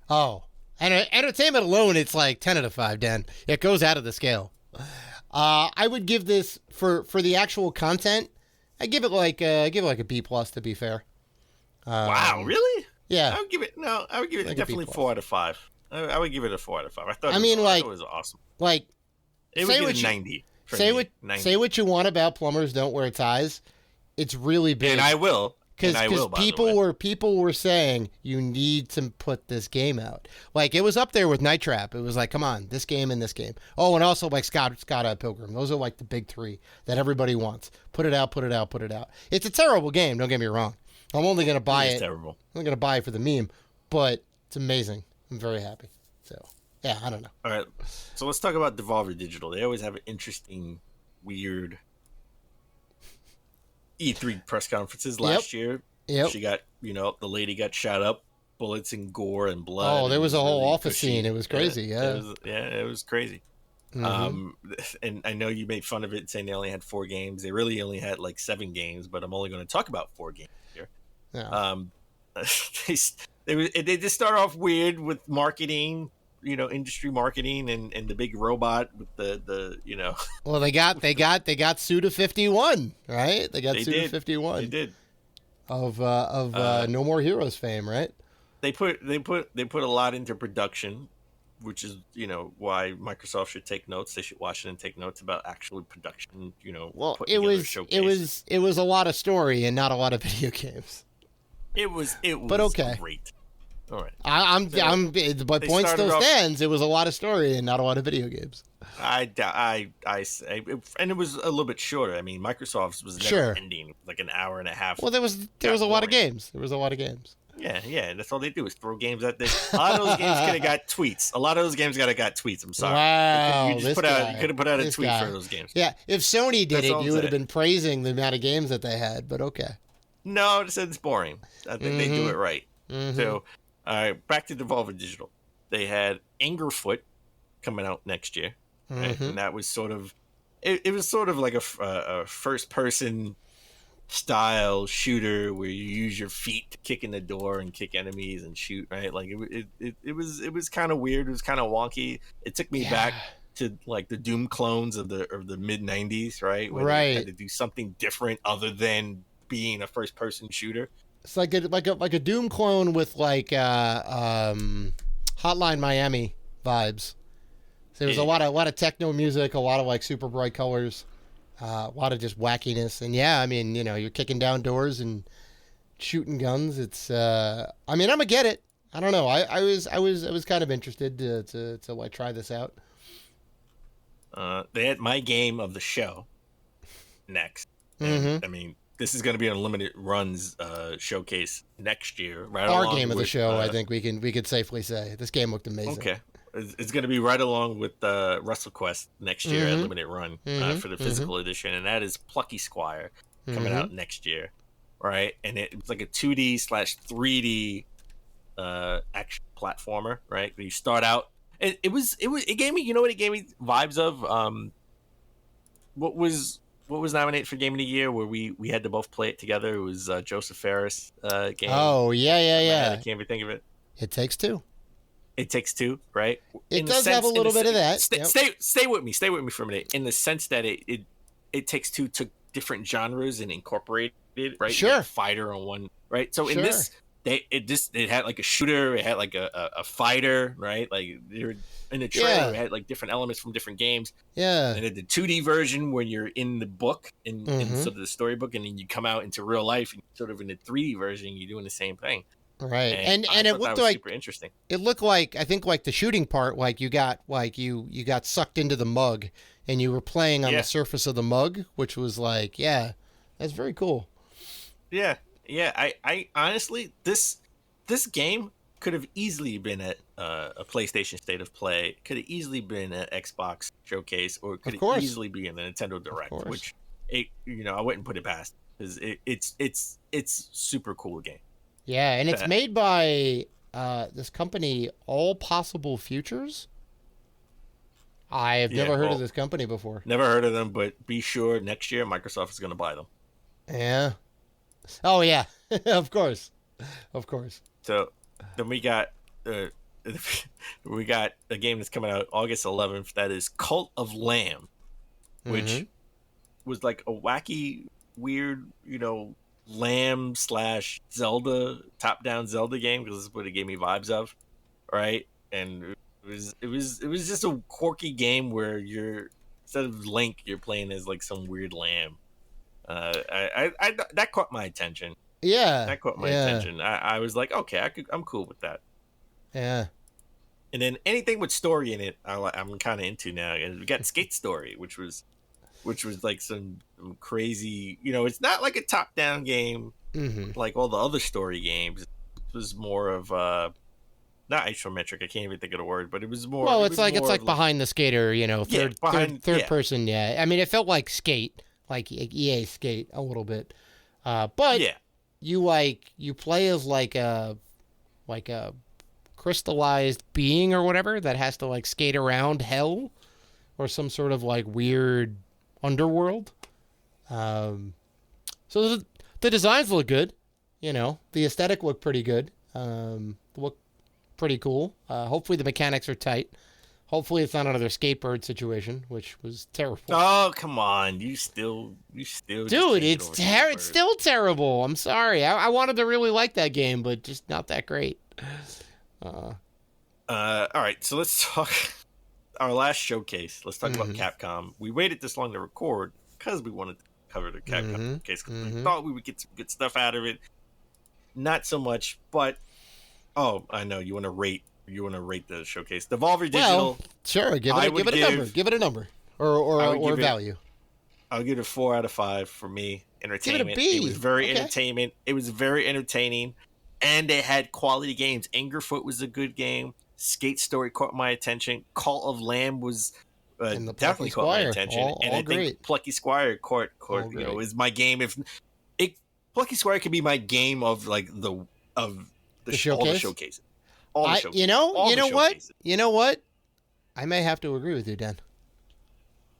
Oh, and entertainment alone, it's like 10 out of 5. Dan, it goes out of the scale. I would give this for the actual content. I give it like a B+ to be fair. Wow, really? Yeah. I would give it like definitely 4 out of 5. I would give it a 4 out of 5. I thought it was awesome. Like, it would get a 90. Say what you want about Plumbers Don't Wear Ties. It's really big. And I will. Because people were saying you need to put this game out. Like it was up there with Night Trap. It was like, come on, this game and this game. Oh, and also like Scott Pilgrim. Those are like the big 3 that everybody wants. Put it out. It's a terrible game. Don't get me wrong. So I'm only gonna buy it. Terrible. I'm only gonna buy it for the meme, but it's amazing. I'm very happy. So yeah, I don't know. All right, so let's talk about Devolver Digital. They always have an interesting, weird E3 press conferences. Last year, she got, the lady got shot up, bullets and gore and blood. Oh, there was a whole really office scene. It was crazy. It was crazy. Mm-hmm. And I know you made fun of it saying they only had 4 games. They really only had like 7 games, but I'm only going to talk about 4 games here. Yeah. They just start off weird with marketing, industry marketing and the big robot with the. Well, they got Suda 51, right? They got Suda 51. They did. Of No More Heroes fame, right? They put a lot into production, which is why Microsoft should take notes. They should watch it and take notes about actual production. Well, it was a lot of story and not a lot of video games. It was but okay. Great. All right. But point still stands. It was a lot of story and not a lot of video games. And it was a little bit shorter. I mean, Microsoft's was never ending, like an hour and a half. Well, there was a lot of games. There was a lot of games. Yeah. That's all they do is throw games at this. A lot of those games could have got tweets. A lot of those games got tweets. I'm sorry. Wow. You could have put out a tweet for those games. Yeah. If Sony did it, you would have been praising the amount of games that they had. But okay. No, it's boring. I think they do it right. Mm-hmm. So, back to Devolver Digital. They had Angerfoot coming out next year, right? And that was sort of, it was sort of like a first-person style shooter where you use your feet to kick in the door and kick enemies and shoot, right? Like it was kind of weird. It was kind of wonky. It took me back to like the Doom clones of the mid '90s, right? Where they had to do something different other than being a first-person shooter. It's like a Doom clone with like Hotline Miami vibes. So there's a lot of techno music, a lot of like super bright colors, a lot of just wackiness, and I mean, you're kicking down doors and shooting guns. It's I'm gonna get it. I don't know. I was kind of interested to like try this out. They had my game of the show next. And, I mean, this is going to be an unlimited runs showcase next year. Right, our game of the show. I think we could safely say this game looked amazing. Okay, it's going to be right along with WrestleQuest next year at limited run for the physical edition, and that is Plucky Squire coming out next year, right? And it's like a 2D/3D action platformer, right? You start out. It gave me, what it gave me vibes of what was nominated for Game of the Year where we had to both play it together. It was Joseph Ferris game. Oh yeah. I can't even think of it. It Takes Two. It Takes Two, right? It does have a little bit of that. Stay with me for a minute. In the sense that it Takes Two took different genres and incorporated it, right? Sure. You had a fighter on one, right? So in this. It had like a shooter, it had like a fighter, right? Like in the trailer, it had like different elements from different games. Yeah. And the 2D version when you're in the book, in sort of the storybook, and then you come out into real life, and sort of in the 3D version, you're doing the same thing. Right. And it looked like super interesting. It looked like, I think, like the shooting part, like you got sucked into the mug, and you were playing on the surface of the mug, which was like, that's very cool. Yeah. Yeah, I honestly, this game could have easily been at a PlayStation State of Play, could have easily been an Xbox Showcase, or could have easily been a Nintendo Direct, which I wouldn't put it past, because it's super cool game. Yeah, and it's made by this company, All Possible Futures. I have never heard of this company before. Never heard of them, but be sure next year Microsoft is going to buy them. Yeah. Oh yeah, of course. So then we got a game that's coming out August 11th. That is Cult of Lamb, which was like a wacky, weird, Lamb / Zelda top-down Zelda game, because this is what it gave me vibes of, right? And it was just a quirky game where instead of Link, you're playing as like some weird lamb. That caught my attention. Yeah, that caught my attention. I was like, okay, I'm cool with that. Yeah. And then anything with story in it, I'm kind of into now. And we got Skate Story, which was like some crazy. It's not like a top-down game. like all the other story games. It was more of not isometric. I can't even think of the word, but it was more. Well, it's like behind the skater, third person. Yeah, I mean, it felt like Skate, like EA Skate a little bit, but you play as like a crystallized being or whatever that has to like skate around hell or some sort of like weird underworld. So the designs look good, the aesthetic looked pretty good. Look pretty cool. Hopefully the mechanics are tight. Hopefully it's not another skateboard situation, which was terrible. Oh, come on. You still Dude, it's still terrible. I'm sorry. I wanted to really like that game, but just not that great. All right, so let's talk our last showcase. Let's talk about Capcom. We waited this long to record because we wanted to cover the Capcom case because we thought we would get some good stuff out of it. Not so much, but I know you want to rate the showcase. Devolver Digital. Well, sure, give it a number. Give it a number or value. I'll give it a 4 out of 5 for me. Entertainment. Give it a B. It was very entertainment. It was very entertaining. And they had quality games. Angerfoot was a good game. Skate Story caught my attention. Cult of Lamb was definitely caught my attention. I think Plucky Squire caught is my game. Plucky Squire could be my game of like the showcase? All the showcases. You know what? I may have to agree with you, Dan.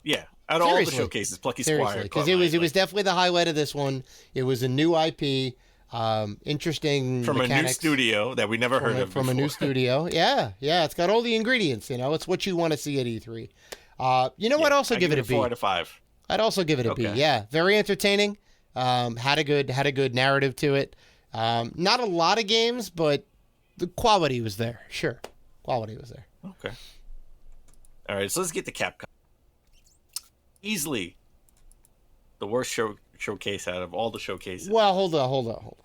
Yeah, out of all the showcases, Plucky Squire. Because it was definitely the highlight of this one. It was a new IP. Interesting from mechanics. A new studio that we never heard of from before. A new studio. Yeah, it's got all the ingredients. It's what you want to see at E3. I'd also give it a B. 4 out of 5. I'd also give it a B. Yeah, very entertaining. Had a good narrative to it. Not a lot of games, but the quality was there. Sure, quality was there. Okay. All right, so let's get to Capcom. Easily the worst showcase out of all the showcases. Well, hold on.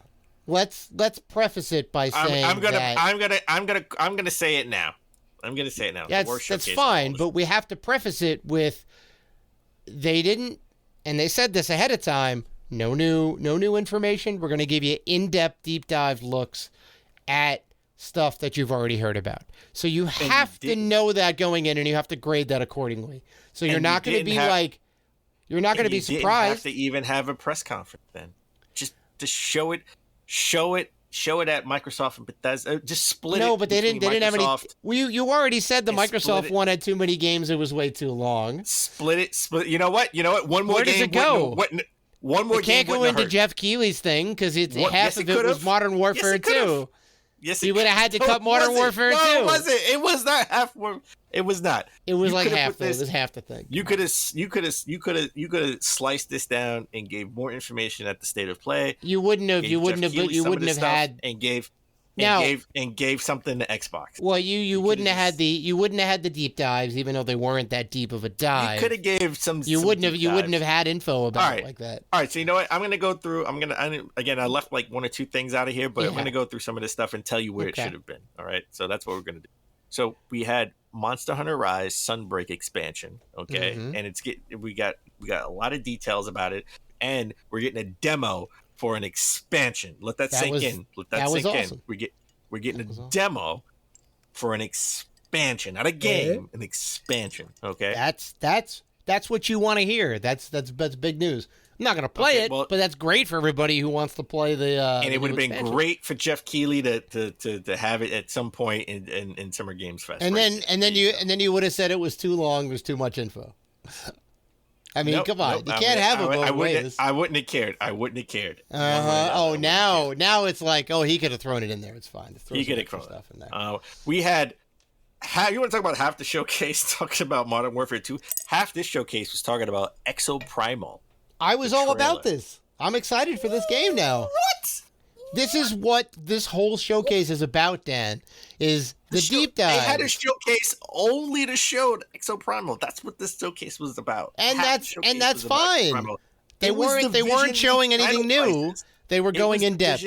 Let's preface it by saying I'm gonna say it now. That's fine, but we have to preface it with they didn't, and they said this ahead of time. No new information. We're gonna give you in-depth, deep dive looks at stuff that you've already heard about. So you have to know that going in, and you have to grade that accordingly. So you're not going to be you're not going to be surprised. You didn't have to even have a press conference then. Just to show it at Microsoft and Bethesda. Just split it. No, but they didn't have any. You already said the Microsoft one had too many games. It was way too long. Split it. You know what? One more Where game. Where does it go? One more game. Can't go into Geoff Keighley's thing because half of it was Modern Warfare 2. Yes, you would have had to cut Modern Warfare 2. No, it wasn't. It was not half. It was not. It was like half. It was half the thing. You could have sliced this down and gave more information at the state of play. You wouldn't have had and gave something to Xbox. Well, you wouldn't have had the deep dives, even though they weren't that deep of a dive. You could have gave some. You wouldn't have had info about it like that. All right, so you know what? I'm gonna go through. I left like one or two things out of here, but I'm gonna go through some of this stuff and tell you where it should have been. All right, so that's what we're gonna do. So we had Monster Hunter Rise Sunbreak expansion, okay, and we got a lot of details about it, and we're getting a demo for an expansion. Let that sink in. Let that sink in. We're getting a demo for an expansion, not a game, an expansion. Okay, that's what you want to hear. That's big news. I'm not gonna play but that's great for everybody who wants to play the. And it would have been great for Geoff Keighley to have it at some point in Summer Games Fest. And then you would have said it was too long. There's too much info. I mean, come on. You can't have it both ways. I wouldn't have cared. Oh, now it's like, he could have thrown it in there. It's fine. He could have thrown stuff in there. We had. You want to talk about half the showcase talking about Modern Warfare 2? Half this showcase was talking about Exo Primal. I was all about this. I'm excited for this game now. What? This is what this whole showcase is about, Dan, is the deep dive. They had a showcase only to show Exo Primal. That's what this showcase was about. And that's fine. They weren't showing anything new. They were going in depth.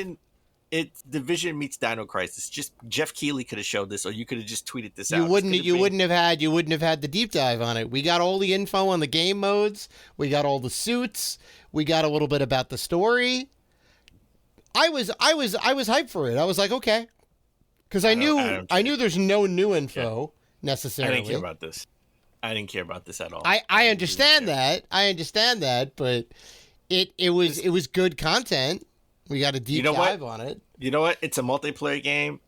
It's Division meets Dino Crisis. Just Geoff Keighley could have showed this, or you could have just tweeted this out. You wouldn't have had the deep dive on it. We got all the info on the game modes. We got all the suits. We got a little bit about the story. I was hyped for it. I was like, okay, because I knew there's no new info necessarily. I didn't care about this. I didn't care about this at all. I understand that. I understand that, but it was good content. We got a deep dive on it. You know what? It's a multiplayer game.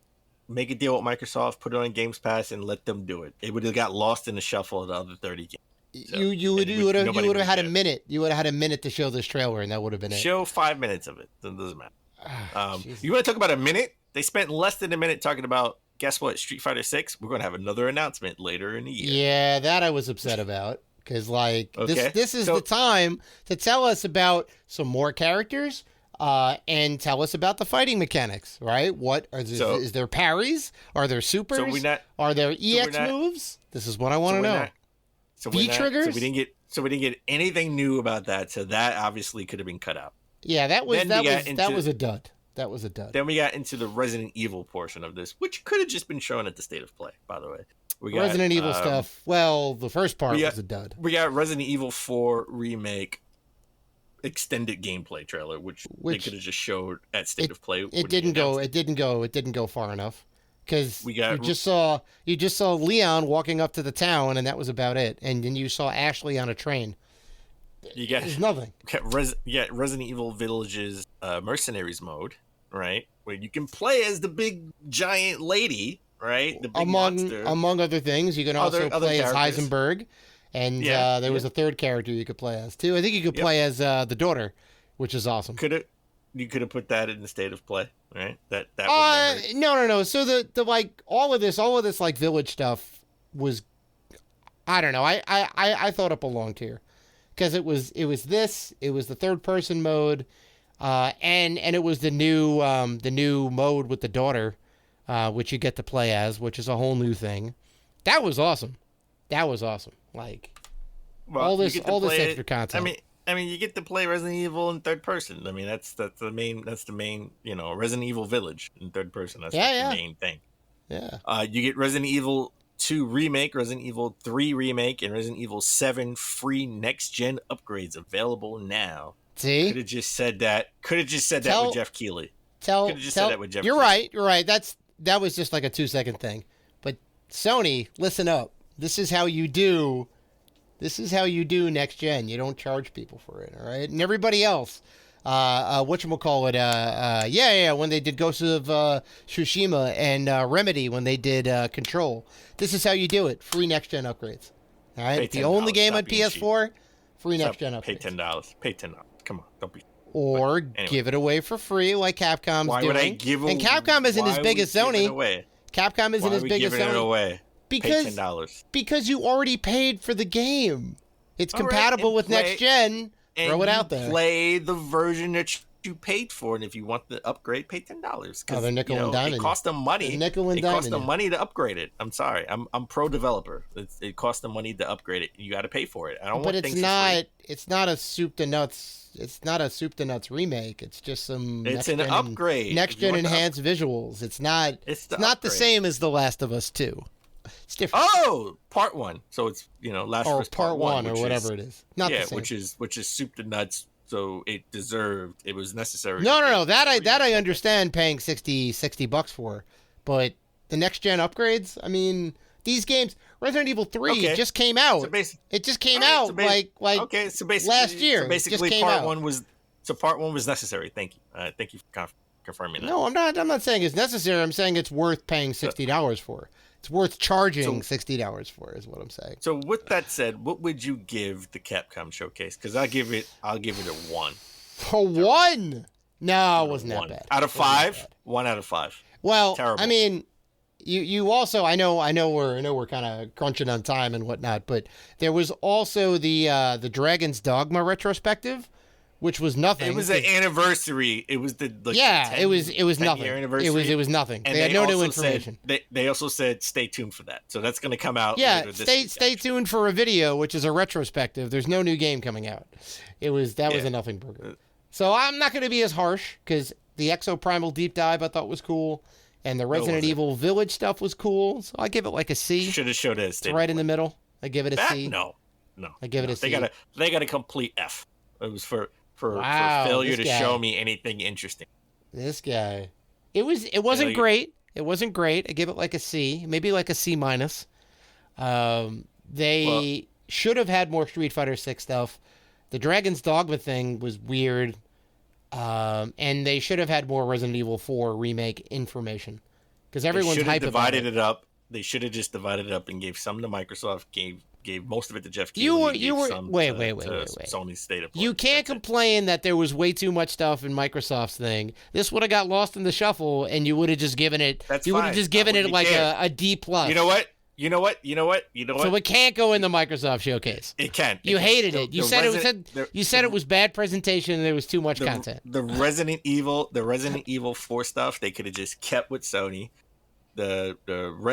Make a deal with Microsoft, put it on Games Pass, and let them do it. It would have got lost in the shuffle of the other 30 games. So, you would have had a minute. You would have had a minute to show this trailer, and that would have been it. Show 5 minutes of it. It doesn't matter. You want to talk about a minute? They spent less than a minute talking about, guess what, Street Fighter 6? We're going to have another announcement later in the year. Yeah, that I was upset about. Because, this is the time to tell us about some more characters and tell us about the fighting mechanics, right? Is there parries? Are there supers? Are there EX moves? This is what I want to know. V-triggers? So we didn't get anything new about that, so that obviously could have been cut out. Yeah, that was a dud. That was a dud. Then we got into the Resident Evil portion of this, which could have just been shown at the State of Play, by the way. We got Resident Evil stuff. Well, the first part was a dud. We got Resident Evil 4 Remake extended gameplay trailer, which they could have just showed at State of Play. It didn't go far enough. Because you just saw Leon walking up to the town, and that was about it. And then you saw Ashley on a train. There's nothing. Resident Evil Village's mercenaries mode, right? Where you can play as the big giant lady, right? The big monster. Among other things, you can also play as Heisenberg, and there was a third character you could play as too. I think you could play as the daughter, which is awesome. You could have put that in the State of Play, right? That no. So the all of this like village stuff was, I don't know. I thought it belonged here. Because it was the third person mode, and it was the new mode with the daughter, which you get to play as, which is a whole new thing. That was awesome. All this extra content. I mean, you get to play Resident Evil in third person. I mean, that's the main Resident Evil Village in third person. That's the main thing. Yeah. You get Resident Evil 2 Remake, Resident Evil 3 Remake, and Resident Evil 7 free next-gen upgrades available now. See? Could have just said that with Geoff Keighley. You're right. That was just like a 2-second thing. But Sony, listen up. This is how you do next gen. You don't charge people for it, all right? And everybody else, when they did Ghost of Tsushima and Remedy when they did Control. This is how you do it. Free next-gen upgrades. All right? The only game on PS4, free next-gen upgrades. Pay $10. Come on, don't be... Or give it away for free like Capcom's doing. Why would I give And Capcom isn't as big as Sony. Capcom isn't as big as Sony. Why are we giving it away? Because, pay $10. Because you already paid for the game. It's compatible with next gen. Throw it out there. Play the version that you paid for, and if you want the upgrade, pay $10. They're nickel and diming. It costs them money. It costs them money to upgrade it. I'm sorry. I'm pro developer. It costs them money to upgrade it. You got to pay for it. I don't want things for free. It's not a soup to nuts. It's not a soup to nuts remake. It's just some. It's an upgrade. Next gen enhanced visuals. It's not. It's not the same as The Last of Us 2. It's different. Oh, part 1. So it's Last of Us part 1 or whatever it is. Not the same. which is soup to nuts. So it deserved. It was necessary. No. That I understand paying $60 for, but the next gen upgrades. I mean, these games. Resident Evil 3 just came out. It just came out last year. So basically, part 1 was necessary. Thank you. Thank you for confirming that. No, I'm not saying it's necessary. I'm saying it's worth paying $60 for. It's worth charging $60 for, is what I'm saying. So with that said, what would you give the Capcom showcase? Because I'll give it a 1. A 1? No, it wasn't that bad. Out of 5? 1 out of 5. Well, terrible. I mean, you also I know we're kind of crunching on time and whatnot, but there was also the Dragon's Dogma retrospective, which was nothing. It was an anniversary. It was the it was nothing. Anniversary. It was nothing. And they had no new information. They also said stay tuned for that. So that's going to come out. Yeah, later this week, stay tuned for a video, which is a retrospective. There's no new game coming out. Was a nothing burger. So I'm not going to be as harsh because the Exoprimal deep dive I thought was cool, and the Resident Evil Village stuff was cool. So I give it like a C. Should have showed it. It's right in the middle. I give it a C. No. I give it a C. They got a complete F. It was for failure to show me anything interesting. This guy. It wasn't great. It wasn't great. I give it like a C, maybe like a C minus. They should have had more Street Fighter 6 stuff. The Dragon's Dogma thing was weird. And they should have had more Resident Evil 4 remake information. Because everyone's hype about it. It up. They should have just divided it up and gave some to Microsoft, gave most of it to Geoff Keighley. Wait. Sony's State of Play. You can't complain that there was way too much stuff in Microsoft's thing. This would have got lost in the shuffle, and you would have just given it. You would have just given it like a D plus. You know what? So it can't go in the Microsoft showcase. It can. You hated it. You said it was bad presentation and there was too much content. The Resident Evil 4 stuff they could have just kept with Sony. The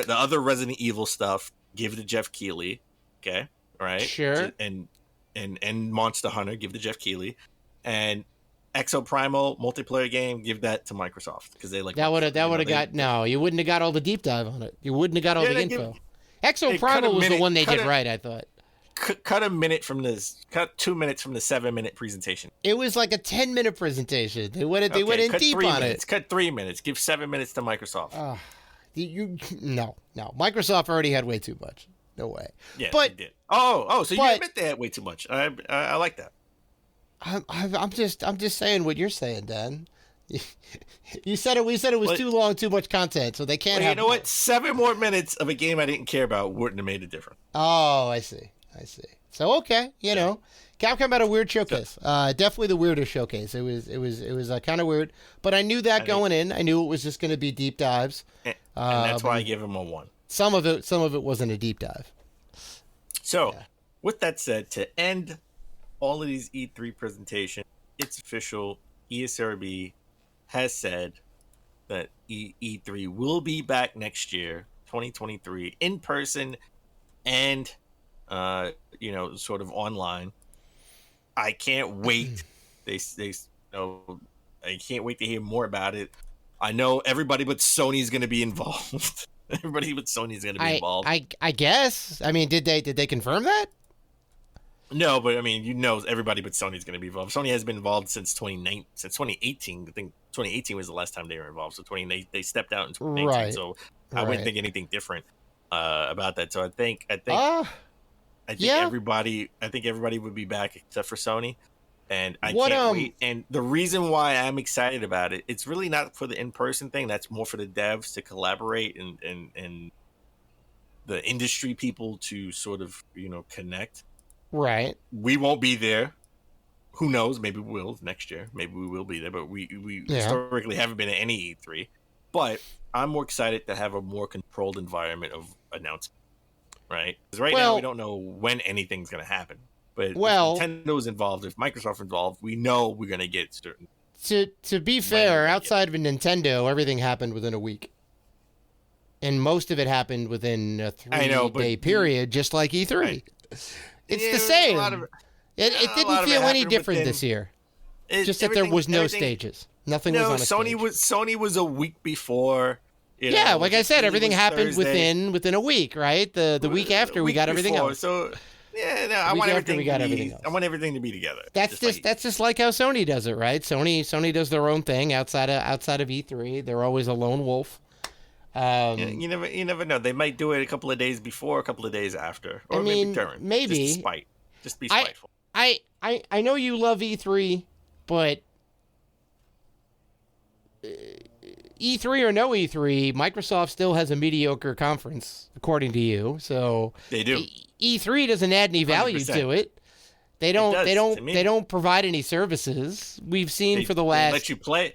other Resident Evil stuff give to Geoff Keighley. Okay, right? Sure. And Monster Hunter give to Geoff Keighley, and Exo Primal multiplayer game give that to Microsoft because they like that would have got no. You wouldn't have got all the deep dive on it. You wouldn't have got all the info. Exo Primal was the one they did right, I thought. Cut 2 minutes from the 7-minute presentation. It was like a 10-minute presentation. They went in deep on it. Cut 3 minutes. Give 7 minutes to Microsoft. No. Microsoft already had way too much. No way. Yeah, they did. So you admit they had way too much. I like that. I'm just saying what you're saying, Dan. You said it. We said it was too long, too much content, so they can't have. You know what? 7 more minutes of a game I didn't care about wouldn't have made a difference. Oh, I see. So okay, you know, Capcom had a weird showcase. Definitely the weirdest showcase. It was kind of weird, but I knew that going in. I knew it was just going to be deep dives, and that's why I give them a 1. Some of it wasn't a deep dive. So, with that said, to end all of these E3 presentations, it's official. ESRB has said that E3 will be back next year, 2023, in person and sort of online. I can't wait. I can't wait to hear more about it. I know everybody but Sony is going to be involved. Everybody but Sony is going to be involved. I guess. I mean, did they confirm that? No, but I mean, everybody but Sony is going to be involved. Sony has been involved since 2018. I think 2018 was the last time they were involved. So they stepped out in 2019. Right. So I wouldn't think anything different about that. So I think everybody would be back except for Sony. And I can't wait. And the reason why I'm excited about it, it's really not for the in-person thing. That's more for the devs to collaborate and the industry people to sort of, connect. Right. We won't be there. Who knows? Maybe we will next year. Maybe we will be there. But we historically haven't been at any E3. But I'm more excited to have a more controlled environment of announcement. Right? Because now we don't know when anything's going to happen. But if Nintendo's involved, if Microsoft's involved, we know we're going to get certain. To be fair, outside of Nintendo, everything happened within a week. And most of it happened within a 3-day period, just like E3. Right. It's the same. It didn't feel any different this year. Just that there was no stages. Nothing was on a stage. Sony was a week before. Like I said, everything happened within a week, right? The week after we got everything else. So I want everything to be together. That's just like how Sony does it, right? Sony does their own thing outside of E3. They're always a lone wolf. You never know. They might do it a couple of days before, a couple of days after, or maybe just be spiteful. I know you love E3, but E3 or no E3, Microsoft still has a mediocre conference, according to you. So they do. E3 doesn't add any value 100%. To it. They don't provide any services. We've seen for the last. They let you play.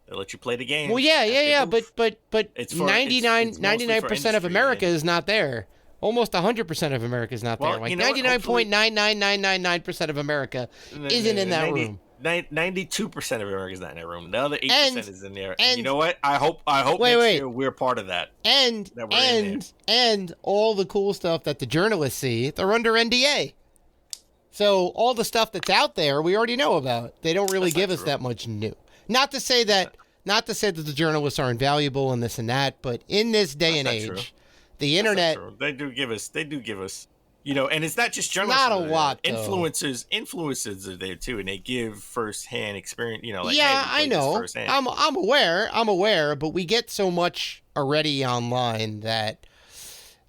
They let you play the game. Well, yeah. But 99% of America is not there. Almost 100% of America is not there. Like 99.99999% of America isn't in that room. 92% of America is not in that room. The other 8% is in there. And you know what? I hope next year we're part of that. And all the cool stuff that the journalists see, they're under NDA. So all the stuff that's out there, we already know about. They don't really give us that much new. Not to say that the journalists are invaluable and this and that, but in this day and age, the internet. They do give us You know, and it's not just journalists. Not a lot, though. Influencers are there too, and they give firsthand experience. You know, like yeah, hey, I know. Firsthand. I'm aware, but we get so much already online that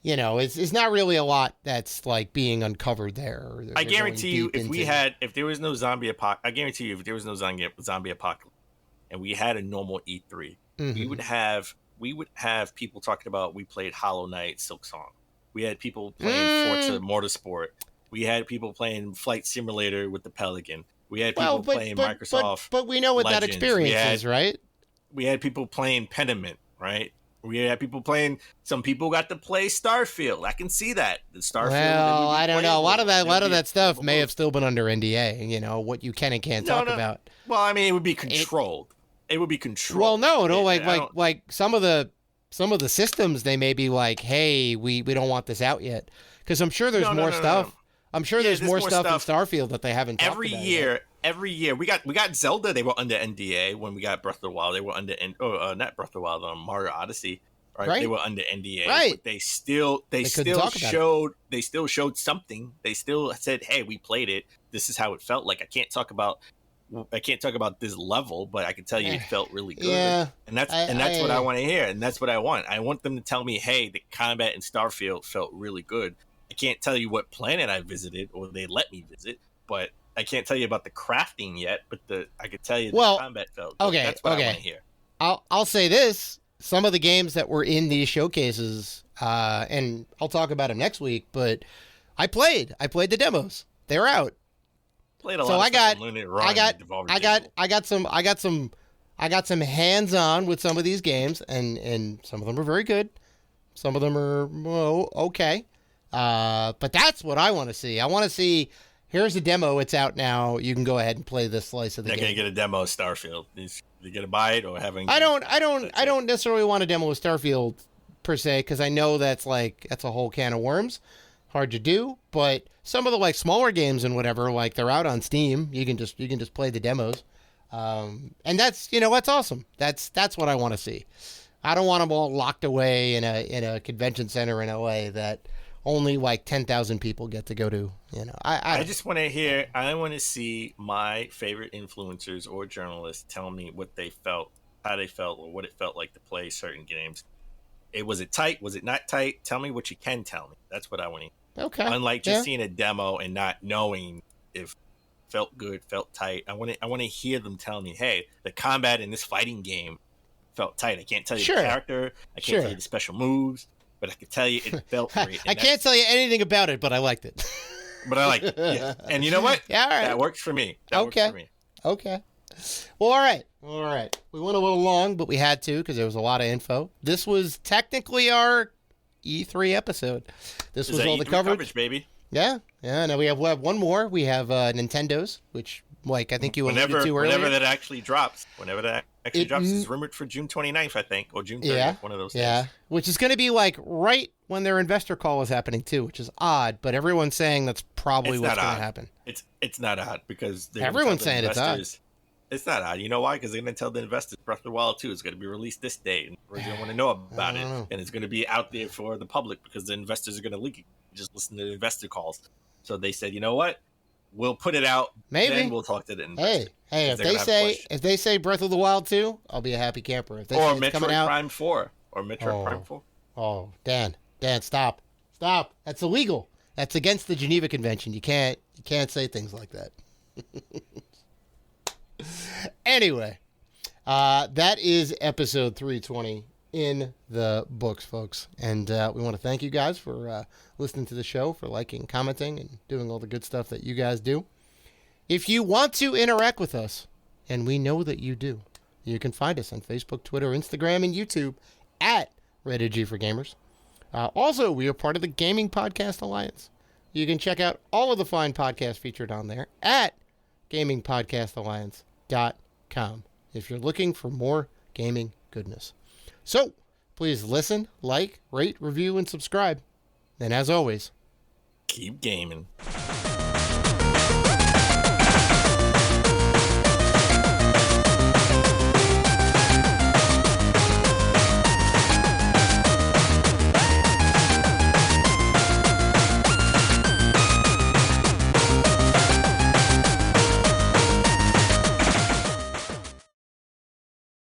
it's not really a lot that's like being uncovered there. I guarantee you, if there was no zombie apocalypse, and we had a normal E3, we would have people talking about we played Hollow Knight, Silksong. We had people playing Forza Motorsport. We had people playing Flight Simulator with the Pelican. We had people playing Microsoft. But we know what Legends. that experience is, right? We had people playing Pentiment, right? We had people playing. Some people got to play Starfield. I can see that. The Starfield. Well, I don't know. A lot of that stuff may have still been under NDA. You know what you can and can't talk about. Well, I mean, it would be controlled. It would be controlled. Well, no, like some of the systems, they may be like, hey, we don't want this out yet, because I'm sure there's more stuff. No. I'm sure there's more stuff in Starfield that they haven't talked about Every year we got Zelda. They were under NDA. When we got Breath of the Wild, they were under not Breath of the Wild, Mario Odyssey. Right? They were under NDA. Right. But they still showed something. They still said, hey, we played it. This is how it felt like. I can't talk about this level, but I can tell you it felt really good. Yeah, and that's what I want to hear, and that's what I want. I want them to tell me, hey, the combat in Starfield felt really good. I can't tell you what planet I visited or they let me visit, but I can't tell you about the crafting yet. But I could tell you the combat felt good. Okay, that's what I want to hear. I'll say this: some of the games that were in these showcases, and I'll talk about them next week. But I played the demos. They're out. So I got some hands-on with some of these games, and some of them are very good. Some of them are okay. But that's what I want to see. I want to see. Here's a demo. It's out now. You can go ahead and play this slice of the game. They're gonna get a demo of Starfield. You're gonna buy it or having. I don't necessarily want a demo of Starfield per se, because I know that's a whole can of worms. Hard to do, but some of the smaller games and whatever, they're out on Steam. You can just play the demos, and that's that's awesome. That's what I want to see. I don't want them all locked away in a convention center in LA that only 10,000 people get to go to. I just want to hear. I want to see my favorite influencers or journalists tell me what they felt, how they felt, or what it felt like to play certain games. Was it tight? Was it not tight? Tell me what you can tell me. That's what I want to hear. Okay. Unlike just seeing a demo and not knowing if it felt good, felt tight. I want to hear them tell me, hey, the combat in this fighting game felt tight. I can't tell you the character. I can't tell you the special moves, but I can tell you it felt great. I can't tell you anything about it, but I liked it. But I liked it. Yeah. And you know what? Yeah, all right. That works for me. Okay. Well, all right. We went a little long, but we had to because there was a lot of info. This was technically our E3 episode. This was all the coverage, baby. Yeah. Now we have one more. We have Nintendo's, which I think you alluded to earlier. Whenever that actually drops. It's rumored for June 29th, I think, or June 30th, one of those days. Yeah, which is going to be right when their investor call is happening too, which is odd, but everyone's saying that's probably what's going to happen. It's not odd because everyone's saying it's odd. It's not odd. You know why? Because they're going to tell the investors Breath of the Wild 2 is going to be released this day, and we're going to want to know about it, and it's going to be out there for the public because the investors are going to leak it. Just listen to the investor calls. So they said, you know what? We'll put it out. Maybe then we'll talk to the investors. Hey, if they say Breath of the Wild 2, I'll be a happy camper. If they say it's coming out, Prime 4 or Metroid Prime 4. Oh, Dan, stop! That's illegal. That's against the Geneva Convention. You can't say things like that. Anyway, that is episode 320 in the books, folks. And we want to thank you guys for listening to the show, for liking, commenting, and doing all the good stuff that you guys do. If you want to interact with us, and we know that you do, you can find us on Facebook, Twitter, Instagram, and YouTube at Rated G for Gamers. Also, we are part of the Gaming Podcast Alliance. You can check out all of the fine podcasts featured on there at gamingpodcastalliance.com if you're looking for more gaming goodness. So, please listen, like, rate, review, and subscribe. And as always, keep gaming.